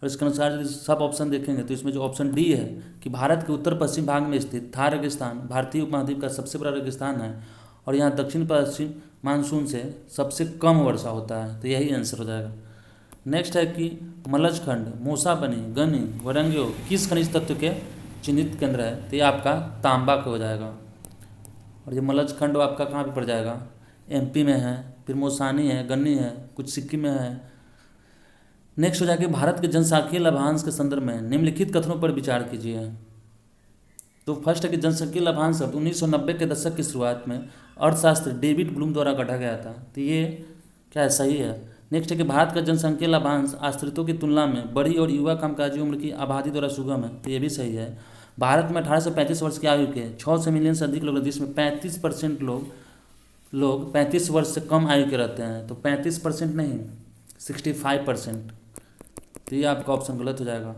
और इसके अनुसार यदि सब ऑप्शन देखेंगे तो इसमें जो ऑप्शन डी है कि भारत के उत्तर पश्चिम भाग में स्थित थार रेगिस्तान भारतीय उपमहाद्वीप का सबसे बड़ा रेगिस्तान है और यहाँ दक्षिण पश्चिम मानसून से सबसे कम वर्षा होता है। तो यही आंसर हो जाएगा। नेक्स्ट है कि मलजखंड, मूसाबनी, गनी, वरंगियो किस खनिज तत्व के चिन्हित केंद्र है। तो ये आपका तांबा का हो जाएगा। और ये मलजखंड आपका कहाँ पे पड़ जाएगा, एमपी में है, फिर मौसानी है, गन्नी है, कुछ सिक्किम में है। नेक्स्ट हो जाएगा भारत के जनसांख्यिकीय लाभांश के संदर्भ में निम्नलिखित कथनों पर विचार कीजिए। तो फर्स्ट है कि जनसांख्यिकीय लाभांश शब्द 1990 के दशक की शुरुआत में अर्थशास्त्री डेविड ब्लूम द्वारा गढ़ा गया था। तो ये क्या है, सही है। नेक्स्ट है कि भारत का जनसांख्यिकीय लाभांश आश्रितों की तुलना में बड़ी और युवा कामकाजी उम्र की आबादी द्वारा सुगम है। तो ये भी सही है। भारत में 18 से 35 वर्ष की आयु के 600 मिलियन से अधिक लोग हैं, जिसमें 35% लोग 35 वर्ष से कम आयु के रहते हैं। तो 35% नहीं, 65%। तो ये आपका ऑप्शन गलत हो जाएगा।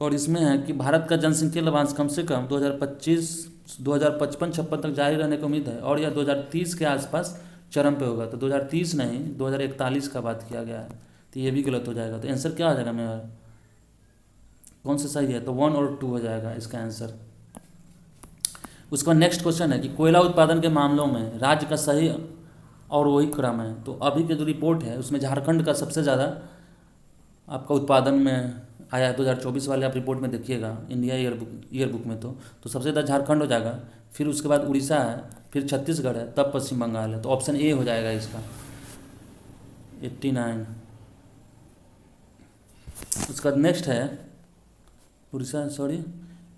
और इसमें है कि भारत का जनसंख्या लाभांश कम से कम 2055 तक जारी रहने की उम्मीद है और यह 2030 के आसपास चरम पे होगा। तो 2030 नहीं, 2041 का बात किया गया है। तो ये भी गलत हो जाएगा। तो आंसर क्या हो जाएगा मेरा, कौन सा सही है, तो 1 और 2 हो जाएगा इसका आंसर। उसका नेक्स्ट क्वेश्चन है कि कोयला उत्पादन के मामलों में राज्य का सही और वही क्रम है। तो अभी के जो रिपोर्ट है उसमें झारखंड का सबसे ज़्यादा आपका उत्पादन में आया है। 2024 वाले आप रिपोर्ट में देखिएगा इंडिया ईयर बुक में। तो सबसे ज़्यादा झारखंड हो जाएगा, फिर उसके बाद उड़ीसा है, फिर छत्तीसगढ़ है, तब पश्चिम बंगाल है। तो ऑप्शन ए हो जाएगा इसका 89। उसका नेक्स्ट है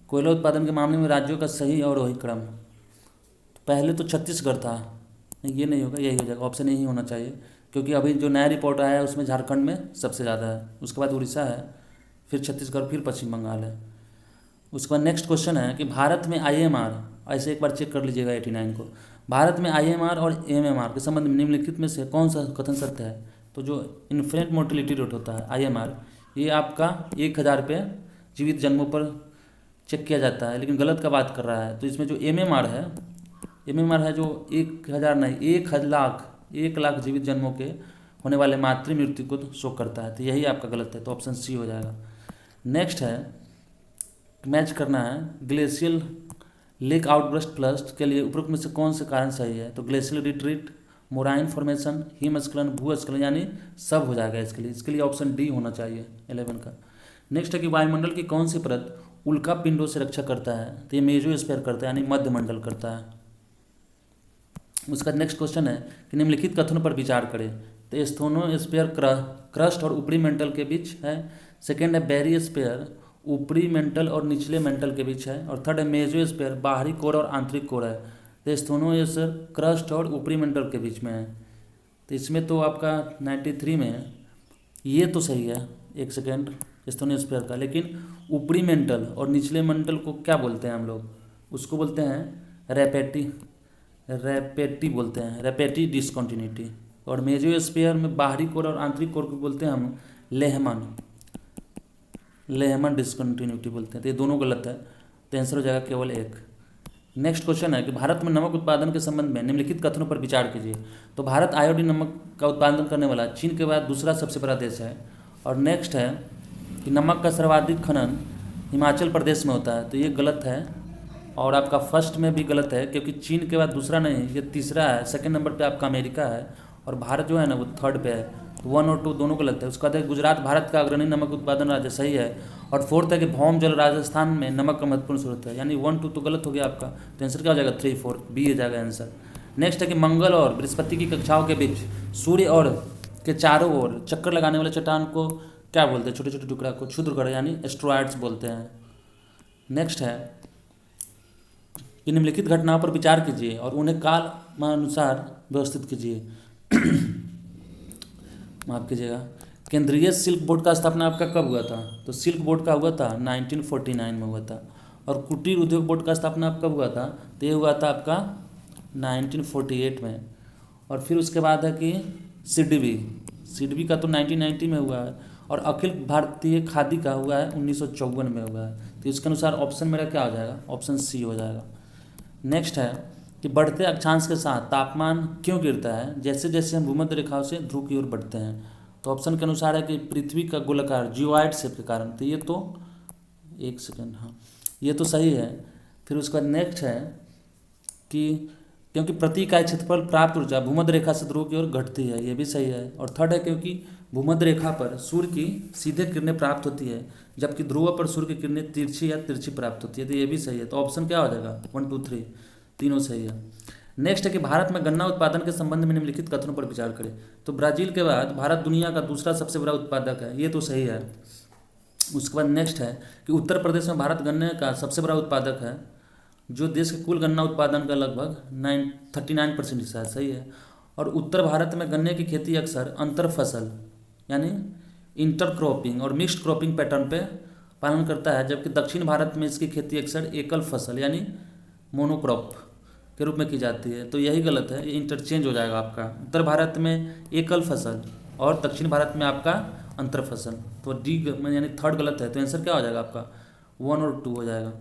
कोयला उत्पादन के मामले में राज्यों का सही और वही क्रम। तो पहले तो छत्तीसगढ़ था, ये नहीं होगा, यही हो जाएगा, ऑप्शन ए ही होना चाहिए। क्योंकि अभी जो नया रिपोर्ट आया है उसमें झारखंड में सबसे ज़्यादा है, उसके बाद उड़ीसा है, फिर छत्तीसगढ़, फिर पश्चिम बंगाल है। उसके बाद नेक्स्ट क्वेश्चन है कि भारत में आईएमआर, ऐसे एक बार चेक कर लीजिएगा 89 को, भारत में आईएमआर और एमएमआर के संबंध में निम्नलिखित में से कौन सा कथन सत्य है। तो जो इन्फेंट मोर्टेलिटी रेट होता है आईएमआर, ये आपका 1000 पे जीवित जन्मों पर चेक किया जाता है, लेकिन गलत का बात कर रहा है। तो इसमें जो एमएमआर है जो 1000 नहीं 1 लाख जीवित जन्मों के होने वाले मातृ मृत्यु को शो करता है। तो यही आपका गलत है, तो ऑप्शन सी हो जाएगा। नेक्स्ट है मैच करना है ग्लेशियल लेक आउटबर्स्ट प्लस के लिए उपरोक्त में से कौन से कारण सही है। तो ग्लेशियल रिट्रीट, मोराइन फॉर्मेशन, हिमस्खलन, भूस्खलन, यानी सब हो जाएगा इसके लिए ऑप्शन डी होना चाहिए 11 का। नेक्स्ट है कि वायुमंडल की कौन सी परत उल्का पिंडों से रक्षा करता है। तो ये मेसोस्फीयर करता है, यानी मध्यमंडल करता है। उसका नेक्स्ट क्वेश्चन है कि निम्नलिखित कथनों पर विचार करें। तो स्थोनोस्फीयर क्रस्ट और ऊपरी मेंटल के बीच है। सेकेंड है बैरियोस्फीयर ऊपरी मेंटल और निचले मेंटल के बीच है। और थर्ड है मेसोस्फीयर बाहरी कोर और आंतरिक कोर है। तो स्थोनोस्फीयर क्रस्ट और ऊपरी मेंटल के बीच में है। तो इसमें तो आपका 93 में है, ये तो सही है। एक सेकेंड, स्थोनोस्फीयर का, लेकिन ऊपरी मेंटल और निचले मेंटल को क्या बोलते हैं हम लोग, उसको बोलते हैं रैपेटी बोलते हैं, रैपेटी डिसकंटिन्यूटी। और मेसोस्फीयर में बाहरी कोर और आंतरिक कोर को बोलते हैं हम लेहमन डिसकंटिन्यूटी बोलते हैं। तो ये दोनों गलत है, तो आंसर हो जाएगा केवल एक। नेक्स्ट क्वेश्चन है कि भारत में नमक उत्पादन के संबंध में निम्नलिखित कथनों पर विचार कीजिए। तो भारत आयोडीन नमक का उत्पादन करने वाला चीन के बाद दूसरा सबसे बड़ा देश है। और नेक्स्ट है कि नमक का सर्वाधिक खनन हिमाचल प्रदेश में होता है। तो ये गलत है, और आपका फर्स्ट में भी गलत है, क्योंकि चीन के बाद दूसरा नहीं, ये तीसरा है। सेकंड नंबर पे आपका अमेरिका है, और भारत जो है ना वो थर्ड पे है। तो 1 और 2 दोनों गलत है। उसका बाद है गुजरात भारत का अग्रणी नमक उत्पादन राज्य, सही है। और फोर्थ है कि भौम जल राजस्थान में नमक का महत्वपूर्ण स्रोत है, यानी 1 2 तो गलत हो गया आपका। तो आंसर क्या हो जाएगा 3 4 बी हो जाएगा आंसर। नेक्स्ट है कि मंगल और बृहस्पति की कक्षाओं के बीच सूर्य और के चारों ओर चक्कर लगाने वाले चट्टान को क्या बोलते हैं, छोटे छोटे टुकड़ा को क्षुद्रग्रह यानी एस्ट्रॉयड्स बोलते हैं। नेक्स्ट है कि निम्नलिखित घटनाओं पर विचार कीजिए और उन्हें कालानुसार व्यवस्थित कीजिए। माफ कीजिएगा, केंद्रीय सिल्क बोर्ड का स्थापना आपका कब हुआ था। तो सिल्क बोर्ड का हुआ था 1949 में हुआ था। और कुटीर उद्योग बोर्ड का स्थापना कब हुआ था। तो ये हुआ था आपका 1948 में। और फिर उसके बाद है कि सिडबी का तो 1990 में हुआ है। और अखिल भारतीय खादी का हुआ है 1954 में हुआ है। तो इसके अनुसार ऑप्शन मेरा क्या हो जाएगा, ऑप्शन सी हो जाएगा। नेक्स्ट है कि बढ़ते अक्षांश के साथ तापमान क्यों गिरता है जैसे जैसे हम भूमध्य रेखाओं से ध्रुव की ओर बढ़ते हैं। तो ऑप्शन के अनुसार है कि पृथ्वी का गोलाकार जियोइड शेप के कारण। तो ये तो एक सेकेंड, हाँ ये तो सही है। फिर उसके बाद नेक्स्ट है कि क्योंकि प्रति इकाई क्षेत्रफल प्राप्त ऊर्जा भूमध्य रेखा से ध्रुव की ओर घटती है, ये भी सही है। और थर्ड है क्योंकि भूमध्य रेखा पर सूर्य की सीधे किरणें प्राप्त होती है, जबकि ध्रुव पर सूर्य की किरणें तिरछी या तिरछी प्राप्त होती है। तो ये भी सही है। तो ऑप्शन क्या हो जाएगा 1 2 3 तीनों सही है। नेक्स्ट है कि भारत में गन्ना उत्पादन के संबंध में निम्नलिखित कथनों पर विचार करें। तो ब्राजील के बाद भारत दुनिया का दूसरा सबसे बड़ा उत्पादक है, ये तो सही है। उसके बाद नेक्स्ट है कि उत्तर प्रदेश में भारत गन्ने का सबसे बड़ा उत्पादक है, जो देश के कुल गन्ना उत्पादन का लगभग 39% हिस्सा है, सही है। और उत्तर भारत में गन्ने की खेती अक्सर अंतर फसल यानी इंटरक्रॉपिंग और मिक्स्ड क्रॉपिंग पैटर्न पे पालन करता है, जबकि दक्षिण भारत में इसकी खेती अक्सर एकल फसल यानी मोनोक्रॉप के रूप में की जाती है। तो यही गलत है, ये इंटरचेंज हो जाएगा आपका। उत्तर भारत में एकल फसल और दक्षिण भारत में आपका अंतर फसल। तो डी यानी थर्ड गलत है। तो आंसर क्या हो जाएगा आपका 1 और 2 हो जाएगा।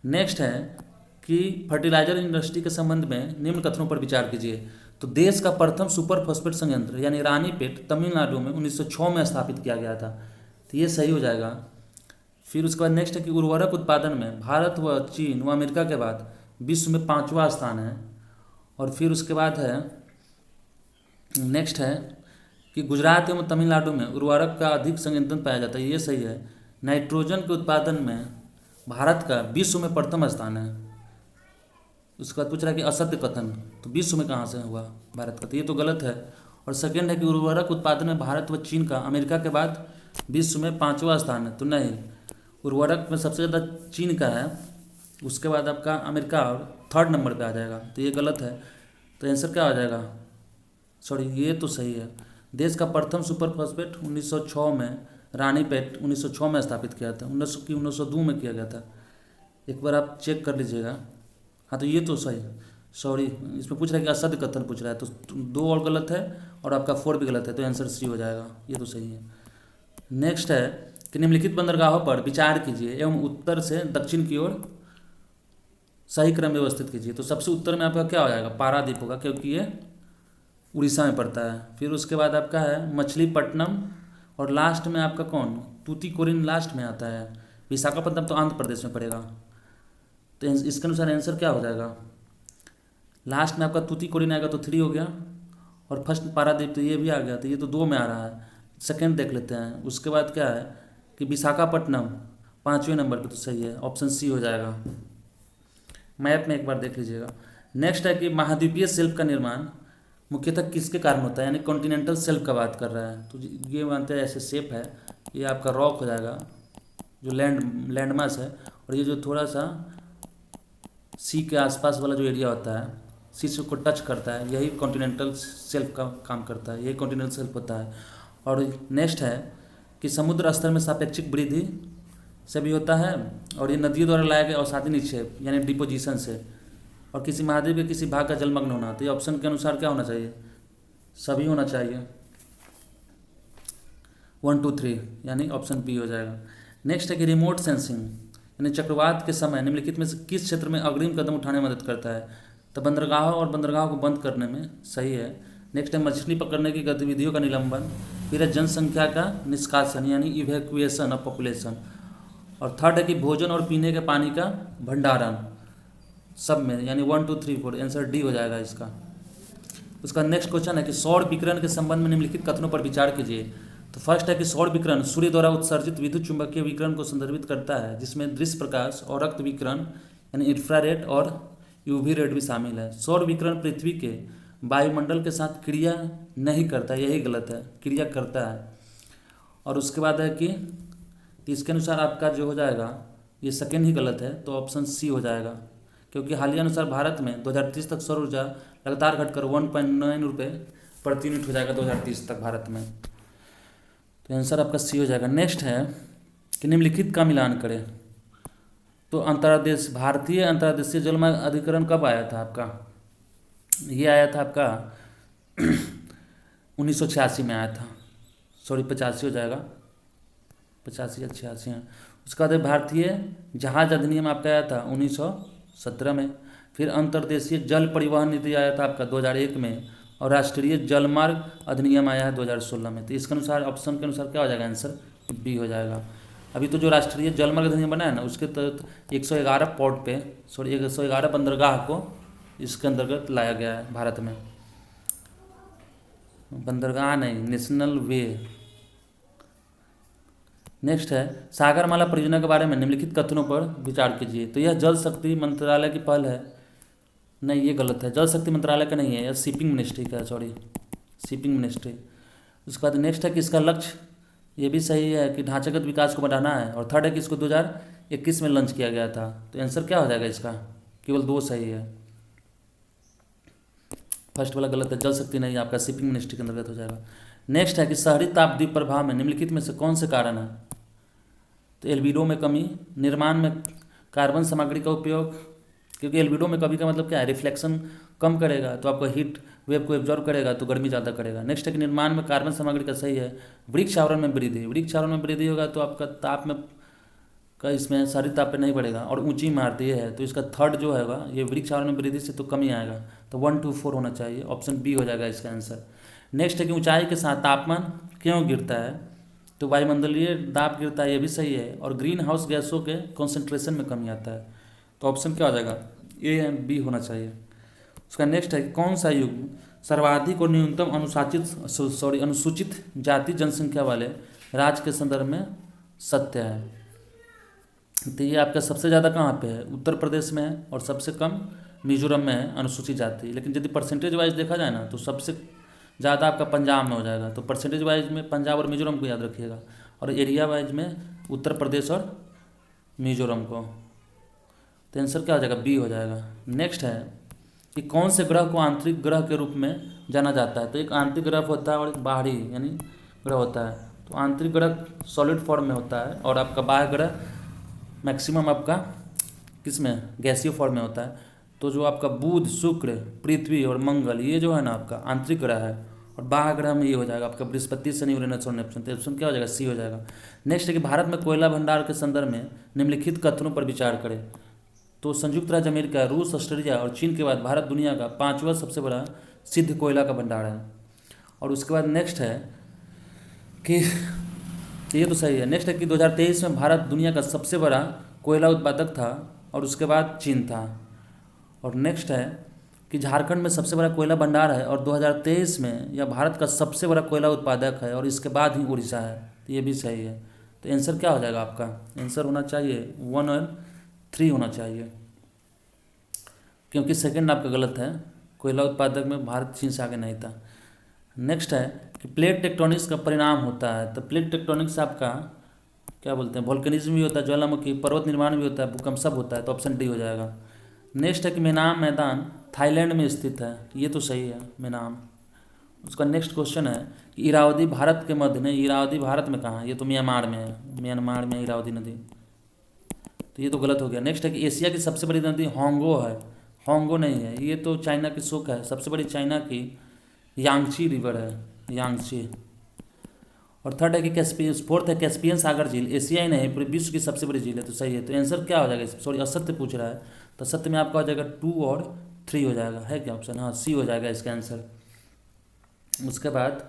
नेक्स्ट है कि फर्टिलाइजर इंडस्ट्री के संबंध में निम्न कथनों पर विचार कीजिए। तो देश का प्रथम सुपर फॉस्फेट संयंत्र यानी रानीपेट तमिलनाडु में 1906 में स्थापित किया गया था। तो ये सही हो जाएगा। फिर उसके बाद नेक्स्ट है कि उर्वरक उत्पादन में भारत व चीन व अमेरिका के बाद विश्व में 5वां स्थान है। और फिर उसके बाद है नेक्स्ट है कि गुजरात एवं तमिलनाडु में उर्वरक का अधिक संयंत्र पाया जाता है, ये सही है। नाइट्रोजन के उत्पादन में भारत का विश्व में प्रथम स्थान है। उसके बाद पूछ रहा है कि असत्य कथन, तो विश्व में कहाँ से हुआ भारत का, तो ये तो गलत है। और सेकेंड है कि उर्वरक उत्पादन में भारत व चीन का अमेरिका के बाद विश्व में 5वां स्थान है, तो नहीं, उर्वरक में सबसे ज़्यादा चीन का है, उसके बाद आपका अमेरिका और थर्ड नंबर पे आ जाएगा, तो ये गलत है। तो आंसर क्या आ जाएगा, सॉरी ये तो सही है। देश का प्रथम सुपर फॉस्फेट 1906 में रानीपेट 1906 में स्थापित किया था, 1902 में किया गया था। एक बार आप चेक कर लीजिएगा। हाँ तो ये तो सही, सॉरी इसमें पूछ रहा है कि असत्य कथन पूछ रहा है, तो 2 और गलत है और आपका 4 भी गलत है, तो आंसर सी हो जाएगा, ये तो सही है। नेक्स्ट है कि निम्नलिखित बंदरगाहों पर विचार कीजिए एवं उत्तर से दक्षिण की ओर सही क्रम व्यवस्थित कीजिए। तो सबसे उत्तर में आपका क्या हो जाएगा, पारादीप होगा, क्योंकि ये उड़ीसा में पड़ता है। फिर उसके बाद आपका है मछलीपट्टनम, और लास्ट में आपका कौन, तूतीकोरिन लास्ट में आता है। विशाखापट्टनम तो आंध्र प्रदेश में पड़ेगा, तो इसके अनुसार आंसर क्या हो जाएगा, लास्ट में आपका तूतीकोरिन आएगा तो 3 हो गया, और फर्स्ट पारादीप तो ये भी आ गया, तो ये तो 2 में आ रहा है। सेकंड देख लेते हैं। उसके बाद क्या है कि विशाखापट्टनम 5वें नंबर पे, तो सही है, ऑप्शन सी हो जाएगा। मैप में एक बार देख लीजिएगा। नेक्स्ट है कि महाद्वीपीय शेल्फ का निर्माण मुख्यतः किसके कारण होता है, यानी कॉन्टिनेंटल शेल्फ का बात कर रहा है। तो ये मानते हैं ऐसे शेप है, ये आपका रॉक हो जाएगा जो लैंडमास है, और ये जो थोड़ा सा सी के आसपास वाला जो एरिया होता है, सी से को टच करता है, यही कॉन्टिनेंटल शेल्फ का काम करता है, यही कॉन्टिनेंटल शेल्फ होता है। और नेक्स्ट है कि समुद्र स्तर में सापेक्षिक वृद्धि से भी होता है, और ये नदियों द्वारा लाए गए अवसादी निक्षेप यानी डिपोजिशन से, और किसी महाद्वीप के किसी भाग का जलमग्न होना। तो ये ऑप्शन के अनुसार क्या होना चाहिए, सभी होना चाहिए, 1 2 3, यानी ऑप्शन बी हो जाएगा। नेक्स्ट है कि रिमोट सेंसिंग यानी चक्रवात के समय निम्नलिखित में से किस क्षेत्र में अग्रिम कदम उठाने में मदद करता है। तो बंदरगाहों और बंदरगाहों को बंद करने में, सही है। नेक्स्ट है मछली पकड़ने की गतिविधियों का निलंबन। फिर है जनसंख्या का निष्कासन यानी इवैक्यूएशन ऑफ पॉपुलेशन, और थर्ड है कि भोजन और पीने के पानी का भंडारण, सब में, यानी 1 2 3 4, आंसर डी हो जाएगा इसका। उसका नेक्स्ट क्वेश्चन है कि सौर विकिरण के संबंध में निम्नलिखित कथनों पर विचार कीजिए। तो फर्स्ट है कि सौर विकिरण सूर्य द्वारा उत्सर्जित विद्युत चुंबकीय विकिरण को संदर्भित करता है, जिसमें दृश्य प्रकाश और रक्त विकिरण यानी इंफ्रारेड और यूवी रेड भी शामिल है। सौर विकिरण पृथ्वी के वायुमंडल के साथ क्रिया नहीं करता, यही गलत है, क्रिया करता है। और उसके बाद है कि तो इसके अनुसार आपका जो हो जाएगा, ये सेकेंड ही गलत है, तो ऑप्शन सी हो जाएगा, क्योंकि हालिया अनुसार भारत में 2030 तक सौर ऊर्जा लगातार घटकर 1.9 रुपये प्रति यूनिट हो जाएगा 2030 तक भारत में, तो आंसर आपका सी हो जाएगा। नेक्स्ट है कि निम्नलिखित का मिलान करें। तो भारतीय अंतर्देशीय जलमार्ग अधिकरण कब आया था आपका, ये आया था आपका 1986 में आया था, सॉरी 85 हो जाएगा, 85 या 86 है। उसके बाद भारतीय जहाज अधिनियम आपका आया था 1917 में। फिर अंतर्देशीय जल परिवहन नीति आया था आपका 2001 में, और राष्ट्रीय जलमार्ग अधिनियम आया है 2016 में। तो इसके अनुसार ऑप्शन के अनुसार क्या हो जाएगा, आंसर बी हो जाएगा। अभी तो जो राष्ट्रीय जलमार्ग अधिनियम बना है ना, उसके तहत 111 पोर्ट पे, सॉरी 111 बंदरगाह को इसके अंतर्गत लाया गया है भारत में। बंदरगाह नहीं, नेशनल वे। नेक्स्ट है सागरमाला परियोजना के बारे में निम्नलिखित कथनों पर विचार कीजिए। तो यह जल शक्ति मंत्रालय की पहल है, नहीं ये गलत है, जल शक्ति मंत्रालय का नहीं है, यह शिपिंग मिनिस्ट्री का है, सॉरी शिपिंग मिनिस्ट्री। उसके बाद नेक्स्ट है कि इसका लक्ष्य, ये भी सही है कि ढांचागत विकास को बढ़ाना है, और थर्ड है कि इसको 2021 में लॉन्च किया गया था। तो आंसर क्या हो जाएगा इसका, केवल 2 सही है, फर्स्ट वाला गलत है, जल शक्ति नहीं, आपका शिपिंग मिनिस्ट्री के अंतर्गत हो जाएगा। नेक्स्ट है कि शहरी तापद्वीप प्रभाव में निम्नलिखित में से कौन से कारण है। तो एल्बिडो में कमी, निर्माण में कार्बन सामग्री का उपयोग, क्योंकि एल्बिडो में कभी का मतलब क्या है, रिफ्लेक्शन कम करेगा तो आपको हीट वेव को एब्जॉर्व करेगा तो गर्मी ज़्यादा करेगा। नेक्स्ट है कि निर्माण में कार्बन सामग्री का, सही है। वृक्षावरण में वृद्धि, वृक्षावरण में वृद्धि होगा तो आपका ताप में का इसमें शहरी ताप पे नहीं बढ़ेगा, और ऊंची इमारतें है, तो इसका थर्ड जो हैगा ये वृक्षावरण में वृद्धि से तो कमी आएगा, तो 1 2 4 होना चाहिए, ऑप्शन बी हो जाएगा इसका आंसर। नेक्स्ट है कि ऊंचाई के साथ तापमान क्यों गिरता है। तो वायुमंडलीय दाब गिरता है, ये भी सही है, और ग्रीन हाउस गैसों के कॉन्सेंट्रेशन में कमी आता है, तो ऑप्शन क्या हो जाएगा, ए एंड बी होना चाहिए। उसका नेक्स्ट है कि कौन सा युग सर्वाधिक और न्यूनतम अनुसूचित जाति जनसंख्या वाले राज्य के संदर्भ में सत्य है। तो ये आपका सबसे ज़्यादा कहाँ पे है, उत्तर प्रदेश में है, और सबसे कम मिजोरम में है अनुसूचित जाति। लेकिन यदि परसेंटेज वाइज देखा जाए ना तो सबसे ज़्यादा आपका पंजाब में हो जाएगा, तो परसेंटेज वाइज में पंजाब और मिजोरम को याद रखिएगा, और एरिया वाइज में उत्तर प्रदेश और मिजोरम को। तो आंसर क्या हो जाएगा, बी हो जाएगा। नेक्स्ट है कि कौन से ग्रह को आंतरिक ग्रह के रूप में जाना जाता है। तो एक आंतरिक ग्रह होता है और एक बाहरी यानी ग्रह होता है। तो आंतरिक ग्रह सॉलिड फॉर्म में होता है और आपका बाह्य ग्रह मैक्सिमम आपका किस में, गैसीय फॉर्म में होता है। तो जो आपका बुध, शुक्र, पृथ्वी और मंगल ये जो है ना आपका आंतरिक ग्रह है, और बाह्य ग्रह में ये हो जाएगा आपका बृहस्पति, शनि, यूरेनस और नेपच्यून। तो ऑप्शन क्या हो जाएगा, सी हो जाएगा। नेक्स्ट है कि भारत में कोयला भंडार के संदर्भ में निम्नलिखित कथनों पर विचार करें। तो संयुक्त राज्य अमेरिका, रूस, ऑस्ट्रेलिया और चीन के बाद भारत दुनिया का 5वां सबसे बड़ा सिद्ध कोयला का भंडार है। और उसके बाद नेक्स्ट है कि ये तो सही है। नेक्स्ट है कि 2023 में भारत दुनिया का सबसे बड़ा कोयला उत्पादक था और उसके बाद चीन था। और नेक्स्ट है कि झारखंड में सबसे बड़ा कोयला भंडार है और 2023 में यह भारत का सबसे बड़ा कोयला उत्पादक है और इसके बाद ही उड़ीसा है। तो ये भी सही है। तो आंसर क्या हो जाएगा आपका, आंसर होना चाहिए 1 और 3 होना चाहिए, क्योंकि सेकंड आपका गलत है। कोयला उत्पादक में भारत चीन से आगे नहीं था। नेक्स्ट है कि प्लेट टेक्टोनिक्स का परिणाम होता है। तो प्लेट टेक्टोनिक्स आपका क्या बोलते हैं, वोल्केनिज्म भी होता है, ज्वालामुखी, पर्वत निर्माण भी होता है, भूकंप सब होता है। तो ऑप्शन डी हो जाएगा। नेक्स्ट है कि मेनाम मैदान थाईलैंड में स्थित है। ये तो सही है, मेनाम। उसका नेक्स्ट क्वेश्चन है कि इरावदी भारत के मध्य में, इरावदी भारत में कहाँ है, ये तो म्यांमार में है, म्यांमार में इरावदी नदी। तो ये तो गलत हो गया। नेक्स्ट है कि एशिया की सबसे बड़ी नदी होंगो है। होंगो नहीं है, ये तो चाइना की शोक है। सबसे बड़ी चाइना की यांगची रिवर है, यांगची। और थर्ड है कि कैस्पियन, फोर्थ है कैस्पियन सागर झील एशिया ही नहीं पूरे विश्व की सबसे बड़ी झील है। तो सही है। तो आंसर क्या हो जाएगा, सॉरी असत्य पूछ रहा है। तो सत्य में आपका हो जाएगा 2 और 3 हो जाएगा, है क्या ऑप्शन, हाँ सी हो जाएगा इसका आंसर। उसके बाद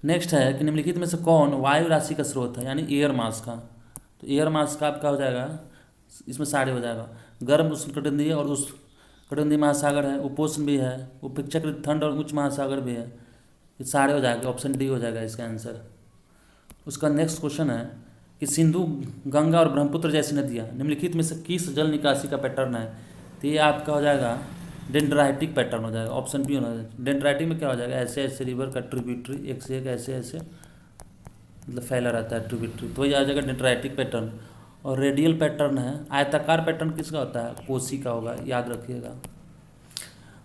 नेक्स्ट है कि निम्नलिखित में से कौन वायु राशि का स्रोत है, यानी एयर मास का। तो एयर मास का आपका हो जाएगा, इसमें सारे हो जाएगा। गर्म उष्णकटिबंधीय और उष्णकटिबंधीय महासागर है, उपोष्ण भी है, उपेक्षाकृत ठंड और उच्च महासागर भी है। ये सारे हो जाएगा, ऑप्शन डी हो जाएगा इसका आंसर। उसका नेक्स्ट क्वेश्चन है कि सिंधु, गंगा और ब्रह्मपुत्र जैसी नदियाँ निम्नलिखित में से किस जल निकासी का पैटर्न है। तो ये आपका हो जाएगा डेंड्राइटिक पैटर्न हो जाएगा, ऑप्शन बी होना चाहिए। डेंड्राइटिक में क्या हो जाएगा, ऐसे ऐसे रिवर का ट्रिब्यूटरी, एक से एक ऐसे ऐसे मतलब फैला रहता है ट्रिब्यूटरी, तो ये आ जाएगा डेंड्राइटिक पैटर्न। और रेडियल पैटर्न है, आयताकार पैटर्न किसका होता है, कोसी का होगा, याद रखिएगा।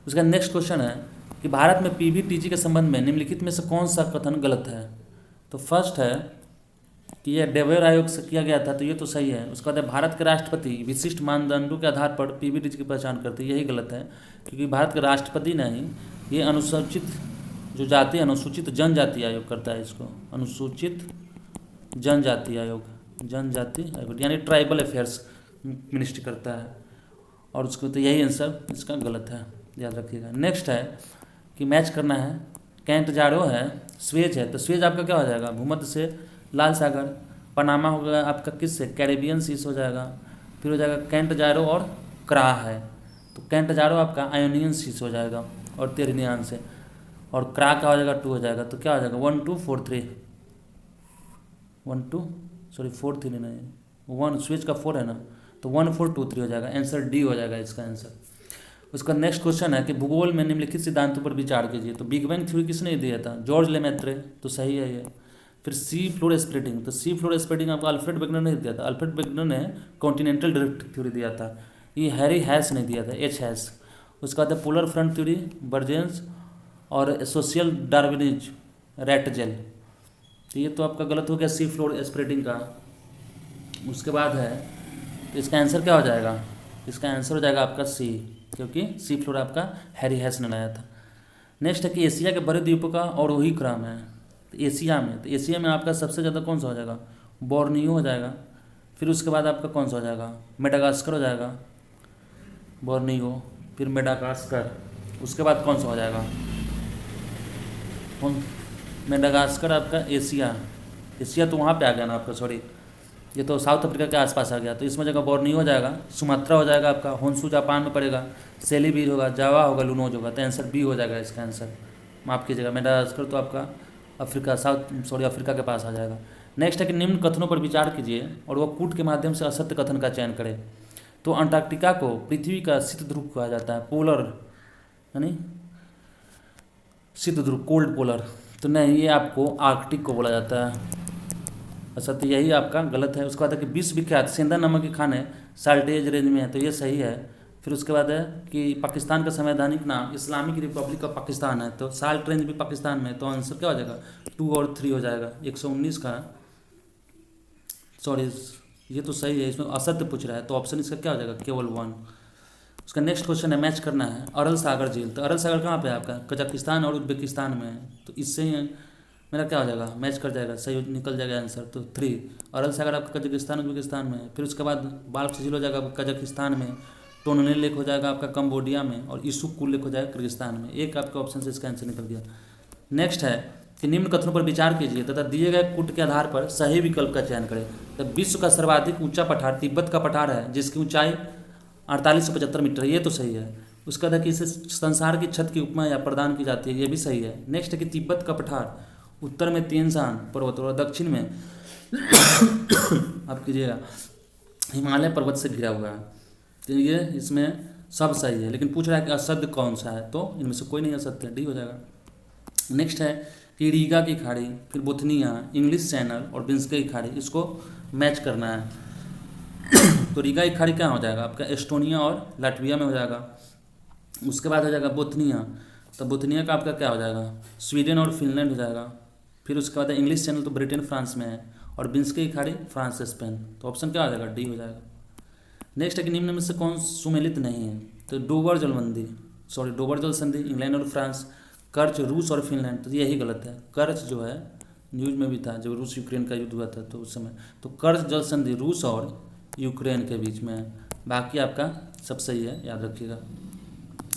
उसका नेक्स्ट क्वेश्चन है कि भारत में पीवीटीजी के संबंध में निम्नलिखित में से कौन सा कथन गलत है। तो फर्स्ट है कि यह डेवेर आयोग से किया गया था, तो ये तो सही है। उसके बाद भारत के राष्ट्रपति विशिष्ट मानदंडों के आधार पर पीवीटीजी की पहचान करते हैं, यही गलत है, क्योंकि भारत के राष्ट्रपति नहीं, ये अनुसूचित जो जाति, अनुसूचित जनजाति आयोग करता है इसको, अनुसूचित जनजाति आयोग, जनजाति आयोग यानी ट्राइबल अफेयर्स मिनिस्ट्री करता है। और उसको तो यही आंसर इसका गलत है, याद रखिएगा। नेक्स्ट है कि मैच करना है, कैंट जारो है, स्वेज है। तो स्वेज आपका क्या हो जाएगा, भूमध्य से लाल सागर। पनामा हो गया आपका किससे, कैरेबियन सीस हो जाएगा। फिर हो जाएगा कैंट जारो और क्रा है, तो कैंट जारो आपका आयोनियन सीस हो जाएगा और तेरिनियान से। और क्रा का हो जाएगा 2 हो जाएगा। तो क्या हो जाएगा 1 2 4 3 1 2 सॉरी 4 3 नहीं 1, स्विच का 4 है ना, तो 1 4 2 3 हो जाएगा। आंसर डी हो जाएगा इसका आंसर। उसका नेक्स्ट क्वेश्चन है कि भूगोल में निम्नलिखित सिद्धांतों पर विचार कीजिए। तो बिग बैंग थ्योरी किसने दिया था, जॉर्ज लेमेत्रे, तो सही है ये। फिर सी फ्लोर स्प्लिटिंग, तो सी फ्लोर स्प्लिटिंग आपको अल्फ्रेड वेगनर ने दिया था। अल्फ्रेड वेगनर ने कॉन्टिनेंटल ड्रिफ्ट थ्योरी दिया था, ये हैरी हैस ने दिया था, एच हैस। उसका बाद पोलर फ्रंट थ्योरी बर्जेंस और सोशल डार्विनिज रैटजेल। तो ये तो आपका गलत हो गया सी फ्लोर स्प्लिटिंग का। उसके बाद है तो इसका आंसर क्या हो जाएगा, इसका आंसर हो जाएगा आपका सी, क्योंकि सी फ्लोर आपका हैरी हैस ने लाया था। नेक्स्ट है कि एशिया के बड़े द्वीपों का अवरोही क्रम है। तो एशिया में, तो एशिया में आपका सबसे ज़्यादा कौन सा हो जाएगा, बोर्नियो हो जाएगा। फिर उसके बाद आपका कौन सा हो जाएगा, मेडागास्कर हो जाएगा, बोर्नियो, फिर मेडागास्कर। उसके बाद कौन सा हो जाएगा, मेडागास्कर आपका एशिया, एशिया तो वहाँ पे आ गया ना आपका, सॉरी ये तो साउथ अफ्रीका के आसपास आ गया। तो इसमें जगह बोर्नियो हो जाएगा, सुमात्रा हो जाएगा आपका, होन्शु जापान में पड़ेगा, सेलीबीर होगा, जावा होगा, लुनोज होगा। तो आंसर बी हो जाएगा इसका आंसर, माफ़ कीजिएगा। मेडागास्कर तो आपका अफ्रीका, अफ्रीका के पास आ जाएगा। नेक्स्ट है कि निम्न कथनों पर विचार कीजिए और वह कूट के माध्यम से असत्य कथन का चयन करें। तो अंटार्कटिका को पृथ्वी का शीत ध्रुव कहा जाता है, पोलर यानी शीत ध्रुव, कोल्ड पोलर। तो नहीं, ये आपको आर्कटिक को बोला जाता है, असत्य, यही आपका गलत है। उसके बाद है कि विश्व विख्यात सेंधा नमक के खाने साल्टेज रेंज में है, तो ये सही है। फिर उसके बाद है कि पाकिस्तान का संवैधानिक नाम इस्लामिक रिपब्लिक ऑफ पाकिस्तान है, तो साल्ट रेंज भी पाकिस्तान में है, तो आंसर क्या हो जाएगा 2 और 3 हो जाएगा। 119 का, सॉरी ये तो सही है, इसमें असत्य पूछ रहा है, तो ऑप्शन इसका क्या हो जाएगा केवल 1। उसका नेक्स्ट क्वेश्चन है, मैच करना है अरल सागर झील, तो अरल सागर कहाँ पे है आपका, कजाकिस्तान और उज्बेकिस्तान में है, तो इससे ही मेरा क्या हो जाएगा मैच कर जाएगा, सही निकल जाएगा आंसर, तो 3। अरल सागर आपका कजाकिस्तान उज्बेकिस्तान में है। फिर उसके बाद बाल्ख झील हो जाएगा कजाकिस्तान में, टोनले लेक हो जाएगा आपका कंबोडिया में, और इसुक लेक हो जाएगा किर्गिस्तान में। एक आपका ऑप्शन से इसका आंसर निकल गया। नेक्स्ट है कि निम्न कथनों पर विचार कीजिए तथा दिए गए कूट के आधार पर सही विकल्प का चयन करें। तो विश्व का सर्वाधिक ऊंचा पठार तिब्बत का पठार है, जिसकी ऊंचाई 4875 मीटर, ये तो सही है। उसका था कि इसे संसार की छत की उपमा या प्रदान की जाती है, ये भी सही है। नेक्स्ट है कि तिब्बत का पठार उत्तर में तीन शान पर्वत और दक्षिण में आप कीजिएगा हिमालय पर्वत से घिरा हुआ है, तो ये इसमें सब सही है। लेकिन पूछ रहा है कि असत्य कौन सा है, तो इनमें से कोई नहीं असत्य, डी हो जाएगा। नेक्स्ट है कि रीगा की खाड़ी, फिर बोथनिया, इंग्लिश चैनल और बिंस्के की खाड़ी, इसको मैच करना है। तो रीगा की खाड़ी क्या हो जाएगा आपका एस्टोनिया और लाटविया में हो जाएगा। उसके बाद हो जाएगा बोथनिया, तो बोथनिया का आपका क्या हो जाएगा स्वीडन और फिनलैंड हो जाएगा। फिर उसके बाद इंग्लिश चैनल तो ब्रिटेन फ्रांस में है, और बिंस्के की खाड़ी फ्रांस स्पेन, तो ऑप्शन क्या हो जाएगा डी हो जाएगा। नेक्स्ट है कि निम्न में से कौन सुमेलित नहीं है, तो डोबर जल संधि इंग्लैंड और फ्रांस, कर्च रूस और फिनलैंड, तो यही गलत है। कर्च जो है न्यूज में भी था जब रूस यूक्रेन का युद्ध हुआ था तो उस समय, तो कर्च जल संधि रूस और यूक्रेन के बीच में है, बाकी आपका सब सही है, याद रखिएगा।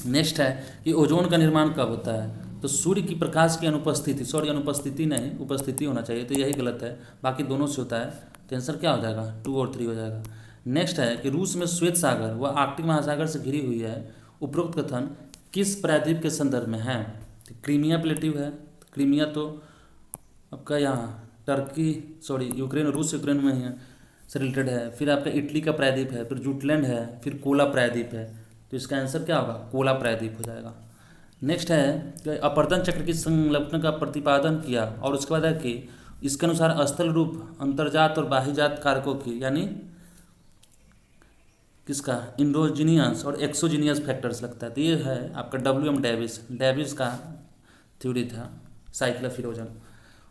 नेक्स्ट है कि ओजोन का निर्माण कब होता है, तो सूर्य की प्रकाश की अनुपस्थिति, अनुपस्थिति नहीं उपस्थिति होना चाहिए, तो यही गलत है, बाकी दोनों से होता है, तो आंसर क्या हो जाएगा 2 और 3 हो जाएगा। नेक्स्ट है कि रूस में श्वेत सागर व आर्कटिक महासागर से घिरी हुई है, उपरोक्त कथन किस प्रायद्वीप के संदर्भ में है, तो क्रीमिया प्लेट्यू है, क्रीमिया तो आपका यहाँ यूक्रेन रूस यूक्रेन में ही है से रिलेटेड है। फिर आपका इटली का प्रायद्वीप है, फिर जुटलैंड है, फिर कोला प्रायद्वीप है, तो इसका आंसर क्या होगा कोला प्रायद्वीप हो जाएगा। नेक्स्ट है कि अपवर्तन चक्र की संकल्पना का प्रतिपादन किया, और उसके बाद है कि इसके अनुसार स्थल रूप अंतर्जात और बाह्यजात कारकों की, यानी किसका इंडोजीनियस और एक्सोजीनियस फैक्टर्स लगता है, तो ये है आपका WM डेविस का थ्योरी था साइक्ल फिरोजन।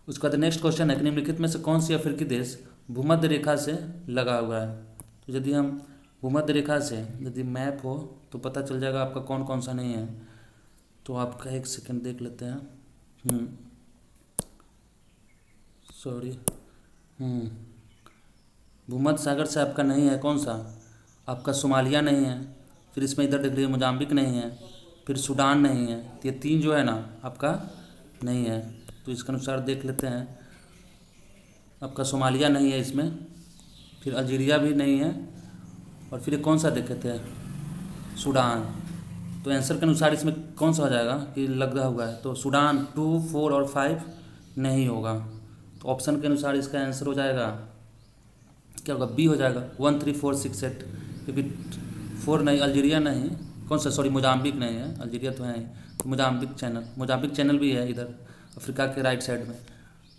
उसके बाद नेक्स्ट क्वेश्चन है कि निम्नलिखित में से कौन सी अफ्रीकी देश भूमध्य रेखा से लगा हुआ है, तो यदि हम भूमध्य रेखा से यदि मैप हो तो पता चल जाएगा आपका कौन कौन सा नहीं है, तो आपका एक सेकंड देख लेते हैं। भूमध्य सागर से आपका नहीं है, कौन सा आपका सोमालिया नहीं है, फिर इसमें इधर देख लीजिए मोजाम्बिक नहीं है, फिर सूडान नहीं है, तो ये 3 जो है ना आपका नहीं है, तो इसके अनुसार देख लेते हैं। आपका सोमालिया नहीं है इसमें, फिर अल्जीरिया भी नहीं है, और फिर कौन सा देखे थे सूडान, तो आंसर के अनुसार इसमें कौन सा हो जाएगा कि लगा हुआ है, तो सूडान 2, 4 और 5 नहीं होगा, तो ऑप्शन के अनुसार इसका आंसर हो जाएगा क्या होगा बी हो जाएगा 1, 3, 4, 6, 8, क्योंकि 4 नहीं, अल्जीरिया नहीं, कौन सा मोजाम्बिक नहीं है, अल्जीरिया तो है ही, तो मोजाम्बिक चैनल भी है इधर अफ्रीका के राइट साइड में,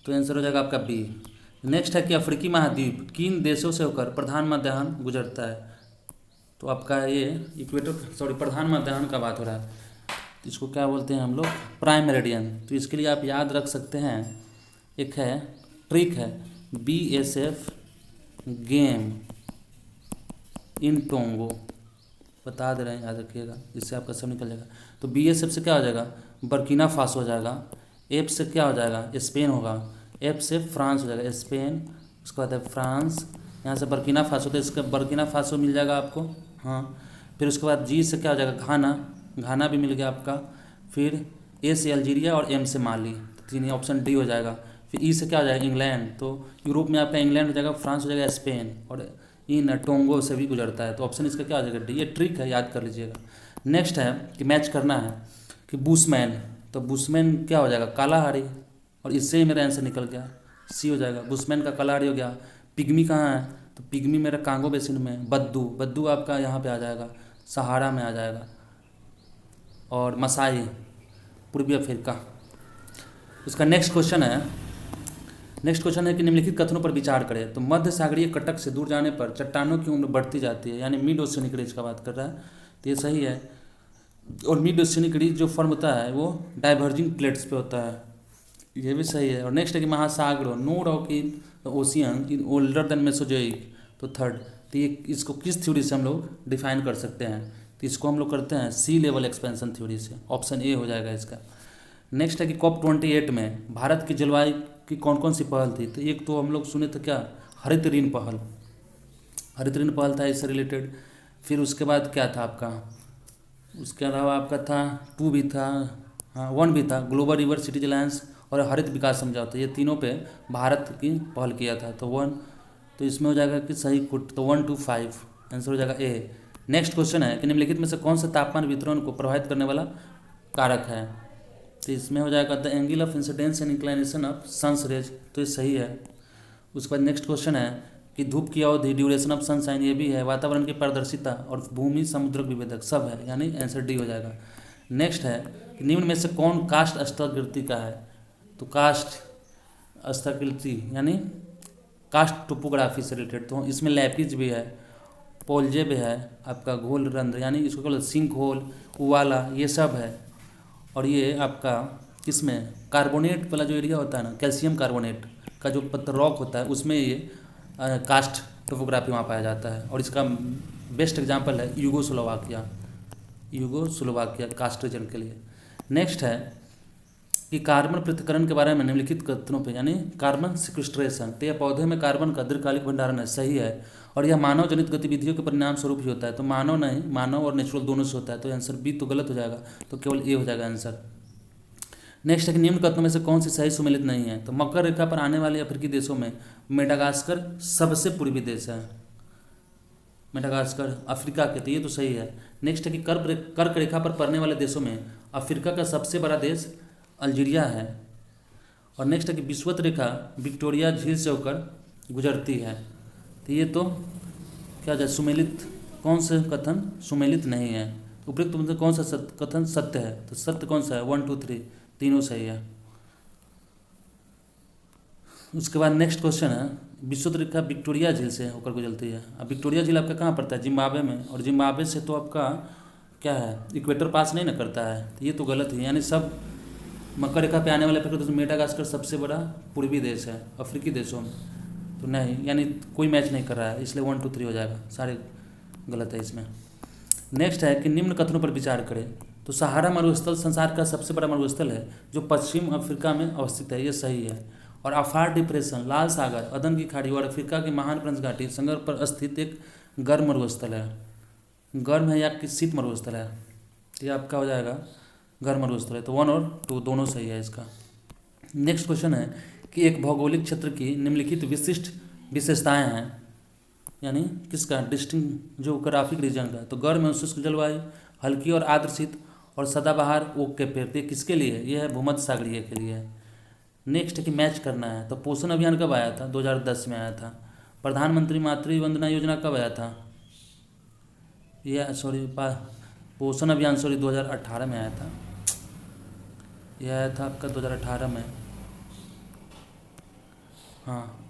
तो आंसर हो जाएगा आपका बी। नेक्स्ट है कि अफ्रीकी महाद्वीप किन देशों से होकर प्रधान मध्याह्न गुजरता है, तो आपका ये प्रधान मध्याह्न का बात हो रहा है, तो इसको क्या बोलते हैं हम लोग प्राइम मेरिडियन, तो इसके लिए आप याद रख सकते हैं, एक है ट्रिक है BSF गेम इन टोंगो, बता दे रहे हैं याद रखिएगा, इससे आपका सब निकल जाएगा। तो BSF से क्या हो जाएगा बर्किना फासो हो जाएगा, F से क्या हो जाएगा स्पेन होगा, F से फ्रांस हो जाएगा स्पेन, उसके बाद है फ्रांस, यहाँ से बर्किना फासो, तो इसका बर्किना फासो मिल जाएगा आपको, हाँ। फिर उसके बाद G से क्या हो जाएगा घाना भी मिल गया आपका, फिर A से अल्जीरिया और M से माली, तो 3 ऑप्शन डी हो जाएगा। फिर E से क्या हो जाएगा इंग्लैंड, तो यूरोप में आपका इंग्लैंड हो जाएगा, फ्रांस हो जाएगा स्पेन, और इन टोंगो से भी गुजरता है, तो ऑप्शन इसका क्या हो जाएगा डी, ये ट्रिक है याद कर लीजिएगा। नेक्स्ट है कि मैच करना है कि बुशमैन, तो बुशमैन क्या हो जाएगा कालाहारी, और इससे ही मेरा आंसर निकल गया सी हो जाएगा, बुशमैन का कालाहारी हो गया। पिग्मी कहाँ है, तो पिग्मी मेरा कांगो बेसिन में, बद्दू आपका यहाँ पे आ जाएगा सहारा में आ जाएगा, और मसाई पूर्वी अफ्रीका। उसका नेक्स्ट क्वेश्चन है कि निम्नलिखित कथनों पर विचार करें, तो मध्य सागरीय कटक से दूर जाने पर चट्टानों की उम्र बढ़ती जाती है, यानी मिड ओशियनिक रेंज का बात कर रहा है, तो ये सही है। और मिड ओशियनिक रिज जो फॉर्म होता है वो डाइवर्जिंग प्लेट्स पे होता है, ये भी सही है। और नेक्स्ट है कि महासागरों, no rock in ocean in older than Mesozoic, तो थर्ड। तो ये इसको किस थ्योरी से हम लोग डिफाइन कर सकते हैं, तो इसको हम लोग करते हैं सी लेवल एक्सपेंशन थ्योरी से, ऑप्शन ए हो जाएगा इसका। नेक्स्ट है कि COP28 में भारत की जलवायु की कौन कौन सी पहल थी, तो एक तो हम लोग सुने थे क्या, हरित ऋण पहल, हरित ऋण पहल था इससे रिलेटेड। फिर उसके बाद क्या था आपका, उसके अलावा आपका था 2 भी था, हाँ 1 भी था, ग्लोबल रिवर सिटीज अलायंस और हरित विकास समझौता, ये तीनों पे भारत की पहल किया था। तो 1, तो इसमें हो जाएगा कि सही कुट, तो 1 to 5 आंसर हो जाएगा ए। नेक्स्ट क्वेश्चन है कि निम्नलिखित में से कौन सा तापमान वितरण को प्रभावित करने वाला कारक है, तो इसमें हो जाएगा the angle of incidence and inclination of sun's rays, तो ये सही है। उसके बाद नेक्स्ट क्वेश्चन है कि धूप की अवधि, ड्यूरेशन ऑफ सनशाइन, ये भी है। वातावरण की पारदर्शिता और भूमि समुद्र विभेदक सब है, यानी आंसर डी हो जाएगा। नेक्स्ट है कि निम्न में से कौन कास्ट स्थलाकृति का है, तो कास्ट स्थलाकृति यानी कास्ट टोपोग्राफी से रिलेटेड, तो इसमें लैपिज भी है, पोल्जे भी है, आपका घोल रंध्र यानी इसको कहते सिंक होल, उवाला, ये सब है। और ये आपका किसमें, कार्बोनेट वाला जो एरिया होता है ना, कैल्शियम कार्बोनेट का जो पत्थर रॉक होता है उसमें ये कास्ट टोपोग्राफी वहाँ पाया जाता है। और इसका बेस्ट एग्जांपल है यूगोस्लोवाकिया, यूगोस्लोवाकिया कास्ट रीजन के लिए। नेक्स्ट है कि कार्बन पृथक्करण के बारे में निम्नलिखित कथनों पे, यानी कार्बन सिक्विस्ट्रेशन, तो यह पौधे में कार्बन का दीर्घकालिक भंडारण है, सही है। और यह मानव जनित गतिविधियों के परिणाम स्वरूप ही होता है, तो मानव नहीं, मानव और नेचुरल दोनों से होता है, तो आंसर बी तो गलत हो जाएगा, तो केवल ए हो जाएगा आंसर। नेक्स्ट है कि निम्न कथनों में से कौन सी सही सुमेलित नहीं है, तो मकर रेखा पर आने वाले अफ्रीकी देशों में मेडागास्कर सबसे पूर्वी देश है, मेडागास्कर अफ्रीका के, तो ये तो सही है। नेक्स्ट है कि कर्क रेखा पर पड़ने वाले देशों में अफ्रीका का सबसे बड़ा देश अल्जीरिया है। और नेक्स्ट है कि विषुवत रेखा विक्टोरिया झील से होकर गुजरती है, तो ये तो क्या जाए सुमेलित, कौन से कथन सुमेलित नहीं है, उपयुक्त में से कौन सा कथन सत्य है, तो सत्य कौन सा है, 1 2 3 तीनों सही है। उसके बाद नेक्स्ट क्वेश्चन है विषुवत रेखा विक्टोरिया झील से होकर गुजरती है। अब विक्टोरिया झील आपका कहाँ पड़ता है, जिम्बाब्वे में, और जिम्बाब्वे से तो आपका क्या है इक्वेटर पास नहीं ना करता है, तो ये तो गलत है, यानी सब मकर रेखा पे आने वाले अफ्रीका तो मेडागास्कर सबसे बड़ा पूर्वी देश है अफ्रीकी देशों में, तो नहीं, यानी कोई मैच नहीं कर रहा है, इसलिए 1 2 3 हो जाएगा, सारे गलत है इसमें। नेक्स्ट है कि निम्न कथनों पर विचार करें, तो सहारा मरुस्थल संसार का सबसे बड़ा मरुस्थल है जो पश्चिम अफ्रीका में अवस्थित है, ये सही है। और अफार डिप्रेशन, लाल सागर, अदन की खाड़ी और अफ्रीका की महान प्रेंस घाटी संगम पर स्थित एक गर्म मरुस्थल है, गर्म है या कि शीत मरुस्थल है, ये आपका हो जाएगा गर्म मरुस्थल है, तो 1 और 2 दोनों सही है इसका। नेक्स्ट क्वेश्चन है कि एक भौगोलिक क्षेत्र की निम्नलिखित विशिष्ट विशेषताएं हैं, यानी किसका डिस्टिंग जोग्राफिक रीजन का, तो गर्म एवं शुष्क जलवायु, हल्की और आर्द्र शीत और सदाबहार ओक के पेड़, ये किसके लिए, ये है भूमध्य सागरीय के लिए। नेक्स्ट है कि मैच करना है, तो पोषण अभियान कब आया था, 2010 में आया था। प्रधानमंत्री मातृ वंदना योजना कब आया था, यह पोषण अभियान 2018 में आया था, यह आया था आपका 2018 में, हाँ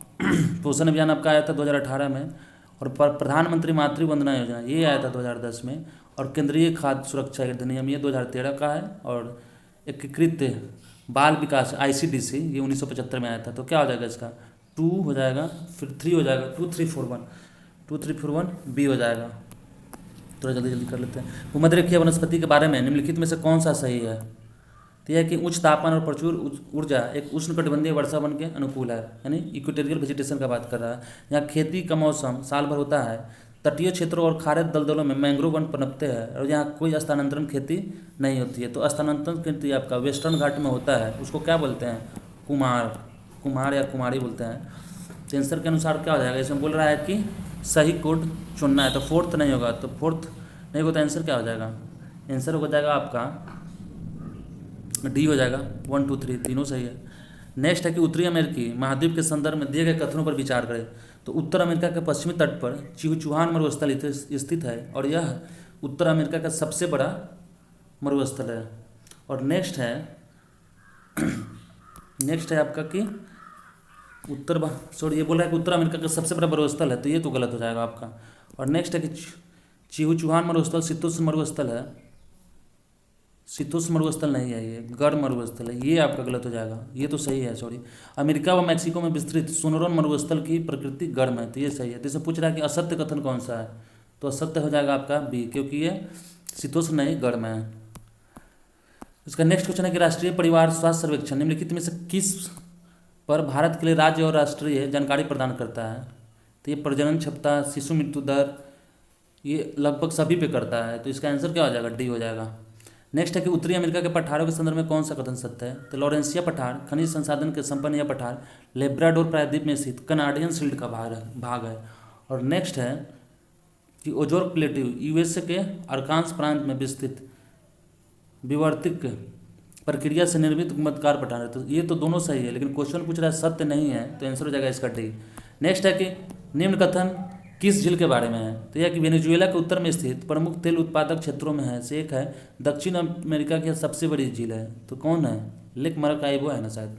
पोषण अभियान आपका आया था 2018 में। और प्रधानमंत्री मातृ वंदना योजना ये आया था 2010 में। और केंद्रीय खाद्य सुरक्षा अधिनियम ये 2013 का है। और एकीकृत बाल विकास ICDC ये 1975 में आया था। तो क्या हो जाएगा इसका 2 हो जाएगा, फिर 3 हो जाएगा, 2 3 4 1 2 3 4 1 बी हो जाएगा। थोड़ा जल्दी जल्दी कर लेते हैं। भूमध्यरेखीय वनस्पति के बारे में निम्नलिखित में से कौन सा सही है, तो यह है कि उच्च तापमान और प्रचुर ऊर्जा एक उष्णकटिबंधीय वर्षा वन के अनुकूल है, यानी इक्वेटोरियल वेजिटेशन का बात कर रहा है। यहाँ खेती का मौसम साल भर होता है। तटीय क्षेत्रों और खारे दलदलों में मैंग्रोव वन पनपते हैं और यहाँ कोई स्थानांतरण खेती नहीं होती है। तो स्थानांतरण खेती आपका वेस्टर्न घाट में होता है, उसको क्या बोलते हैं, कुमार या कुमारी बोलते हैं। सेंसर के अनुसार क्या हो जाएगा, इसमें बोल रहा है कि सही कोड चुनना है, तो फोर्थ नहीं होगा, तो फोर्थ नहीं होगा तो आंसर क्या हो जाएगा, आंसर हो जाएगा आपका डी हो जाएगा। 1 2 3 तीनों सही है। नेक्स्ट है कि उत्तरी अमेरिकी महाद्वीप के संदर्भ में दिए गए कथनों पर विचार करें। तो उत्तर अमेरिका के पश्चिमी तट पर चिहुचुहान मरुस्थल स्थित है और यह उत्तर अमेरिका का सबसे बड़ा मरुस्थल है। और नेक्स्ट है आपका कि ये बोल रहा है कि उत्तर अमेरिका का सबसे बड़ा मरुस्थल है, तो ये तो गलत हो जाएगा आपका। और नेक्स्ट है कि चूहान मरुस्थल शीतोष्ण मरुस्थल है, शीतोष्ण मरुस्थल नहीं है, ये गर्म मरुस्थल है, ये आपका गलत हो जाएगा, ये तो सही है सॉरी। अमेरिका व मैक्सिको में विस्तृत सोनोरन मरुस्थल की प्रकृति गर्म है, तो ये सही है। तो इसे पूछ रहा है कि असत्य कथन कौन सा है, तो असत्य हो जाएगा आपका बी, क्योंकि ये शीतोष्ण नहीं गर्म है। इसका नेक्स्ट क्वेश्चन है कि राष्ट्रीय परिवार स्वास्थ्य सर्वेक्षण निम्नलिखित में से किस पर भारत के लिए राज्य और राष्ट्रीय जानकारी प्रदान करता है, तो ये प्रजनन क्षमता, शिशु मृत्यु दर, ये लगभग सभी पे करता है, तो इसका आंसर क्या हो जाएगा, डी हो जाएगा। नेक्स्ट है कि उत्तरी अमेरिका के पठारों के संदर्भ में कौन सा कथन सत्य है, तो लॉरेंसिया पठार खनिज संसाधन के संपन्न यह पठार लेब्राडोर प्रायद्वीप में स्थित कनाडियन शील्ड का भाग है। और नेक्स्ट है कि ओजोर प्लेट्यू यूएसए के अर्कांस प्रांत में विस्तृत विवर्तिक प्रक्रिया से निर्मित मध्यकार पठार है, तो ये तो दोनों सही है, लेकिन क्वेश्चन पूछ रहा है सत्य नहीं है, तो आंसर हो जाएगा इसका डी। नेक्स्ट है कि निम्न कथन किस झील के बारे में है, तो यह कि वेनेजुएला के उत्तर में स्थित प्रमुख तेल उत्पादक क्षेत्रों में है से एक है, दक्षिण अमेरिका की सबसे बड़ी झील है, तो कौन है, लेक माराकाइबो है ना शायद,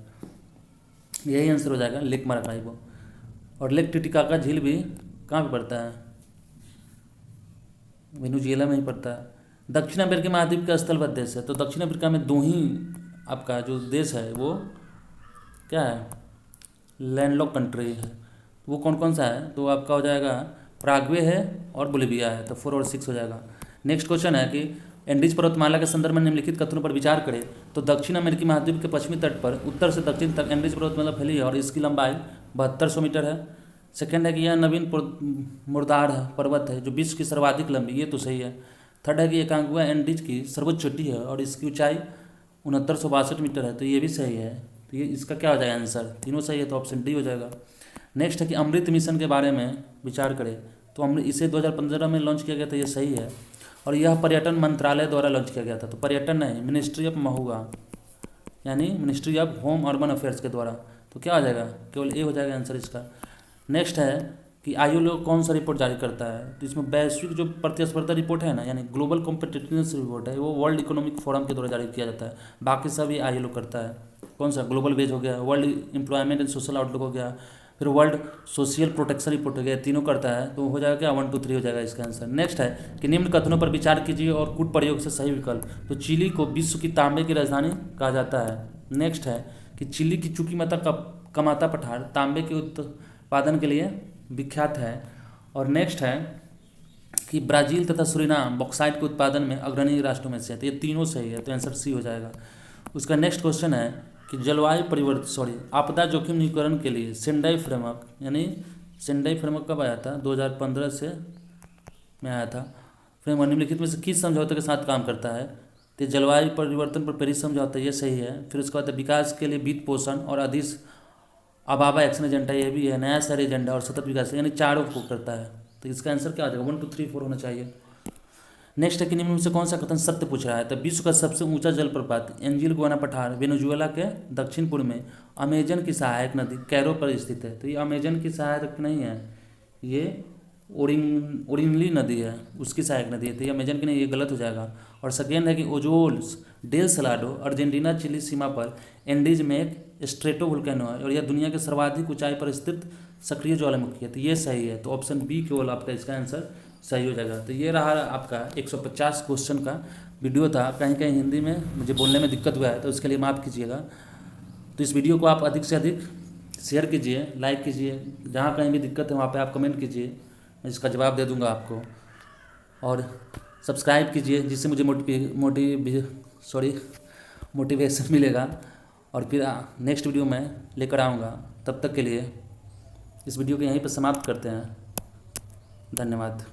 यही आंसर हो जाएगा लेक माराकाइबो। और लेक टिटिकाका झील भी कहाँ पे पड़ता है, वेनेजुएला में ही पड़ता है। दक्षिण अमेरिका महाद्वीप का स्थलबद्ध देश है, तो दक्षिण अफ्रीका में दो ही आपका जो देश है वो क्या है, लैंडलॉक कंट्री है, वो कौन कौन सा है, तो आपका हो जाएगा पराग्वे है और बोलिविया है, तो 4 और 6 हो जाएगा। नेक्स्ट क्वेश्चन है कि एंडीज पर्वतमाला के संदर्भ में निम्नलिखित कथनों पर विचार करें, तो दक्षिण अमेरिकी महाद्वीप के पश्चिमी तट पर उत्तर से दक्षिण तक एंडीज पर्वतमाला फैली है और इसकी लंबाई 7200 मीटर है। सेकेंड है कि यह नवीन मुर्दार पर्वत है जो विश्व की सर्वाधिक लंबी, ये तो सही है। थर्ड है कि एकांगुआ एंडीज की सर्वोच्च चोटी है और इसकी ऊंचाई 6962 मीटर है, तो ये भी सही है, तो ये इसका क्या हो जाएगा आंसर, तीनों सही है, तो ऑप्शन डी हो जाएगा। नेक्स्ट है कि अमृत मिशन के बारे में विचार करें, तो अमृत इसे 2015 में लॉन्च किया गया था, ये सही है, और यह पर्यटन मंत्रालय द्वारा लॉन्च किया गया था, तो पर्यटन नहीं, मिनिस्ट्री ऑफ महुआ यानी ministry of home urban affairs के द्वारा, तो क्या हो जाएगा, केवल ए हो जाएगा आंसर इसका। नेक्स्ट है कि आईएलओ कौन सा रिपोर्ट जारी करता है, तो इसमें वैश्विक जो प्रतिस्पर्धा रिपोर्ट है ना, यानी ग्लोबल कॉम्पिटिटिवनेस रिपोर्ट है, वो वर्ल्ड इकोनॉमिक फोरम के द्वारा जारी किया जाता है, बाकी सब ये आईएलओ करता है। कौन सा, ग्लोबल वेज हो गया, world employment and social outlook हो गया, फिर वर्ल्ड सोशल प्रोटेक्शन रिपोर्ट हो गया, तीनों करता है, तो हो जाएगा क्या 1 2 3 हो जाएगा इसका आंसर। नेक्स्ट है कि निम्न कथनों पर विचार कीजिए और कूट प्रयोग से सही विकल्प, तो चिली को विश्व की तांबे की राजधानी कहा जाता है। नेक्स्ट है कि चिली की चुकीमाता कमाता पठार तांबे के उत्पादन के लिए विख्यात है। और नेक्स्ट है कि ब्राज़ील तथा सुरीनाम बॉक्साइट के उत्पादन में अग्रणी राष्ट्रों में से है, तो ये तीनों सही है, तो आंसर सी हो जाएगा। उसका नेक्स्ट क्वेश्चन है कि जलवायु परिवर्तन आपदा जोखिम न्यूनीकरण के लिए सेंडाई फ्रेमवर्क, यानी सेंडाई फ्रेमवर्क कब आया था, 2015 से में आया था। फ्रेमवर्क निम्नलिखित में से किस समझौते के साथ काम करता है, तो जलवायु परिवर्तन पर पेरिस समझौता, ये सही है। फिर उसके बाद विकास के लिए वित्त पोषण और अधिक अबाबा एक्शन एजेंडा, ये भी है। नया शहरी एजेंडा और सतत विकास, यानी चारों को करता है, तो इसका आंसर क्या आ जाएगा, 1 2 3 4 होना चाहिए। नेक्स्ट है कि निम्न में से कौन सा कथन सत्य पूछ रहा है, तो विश्व का सबसे ऊंचा जलप्रपात एंजिल गुआना पठार वेनेजुएला के दक्षिण पूर्व में अमेजन की सहायक नदी कैरो पर स्थित है, तो ये अमेजन की सहायक नहीं है, ये ओरिनली नदी है, उसकी सहायक नदी है, तो ये अमेजन की नहीं, ये गलत हो जाएगा। और सेकेंड है कि ओजोल्स डेल सलाडो अर्जेंटीना चिली सीमा पर एंडीज में एक स्ट्रेटो वोल्केनो है और यह दुनिया के सर्वाधिक ऊंचाई पर स्थित सक्रिय ज्वालामुखी है, तो ये सही है, तो ऑप्शन बी केवल आपका इसका आंसर सही हो जाएगा। तो ये रहा आपका 150 क्वेश्चन का वीडियो था, कहीं कहीं हिंदी में मुझे बोलने में दिक्कत हुआ है, तो उसके लिए माफ़ कीजिएगा। तो इस वीडियो को आप अधिक से अधिक शेयर कीजिए, लाइक कीजिए, जहाँ कहीं भी दिक्कत है वहाँ पे आप कमेंट कीजिए, मैं इसका जवाब दे दूँगा आपको। और सब्सक्राइब कीजिए जिससे मुझे मोटिवेशन मिलेगा, और फिर नेक्स्ट वीडियो में लेकर आऊँगा। तब तक के लिए इस वीडियो को यहीं पर समाप्त करते हैं। धन्यवाद।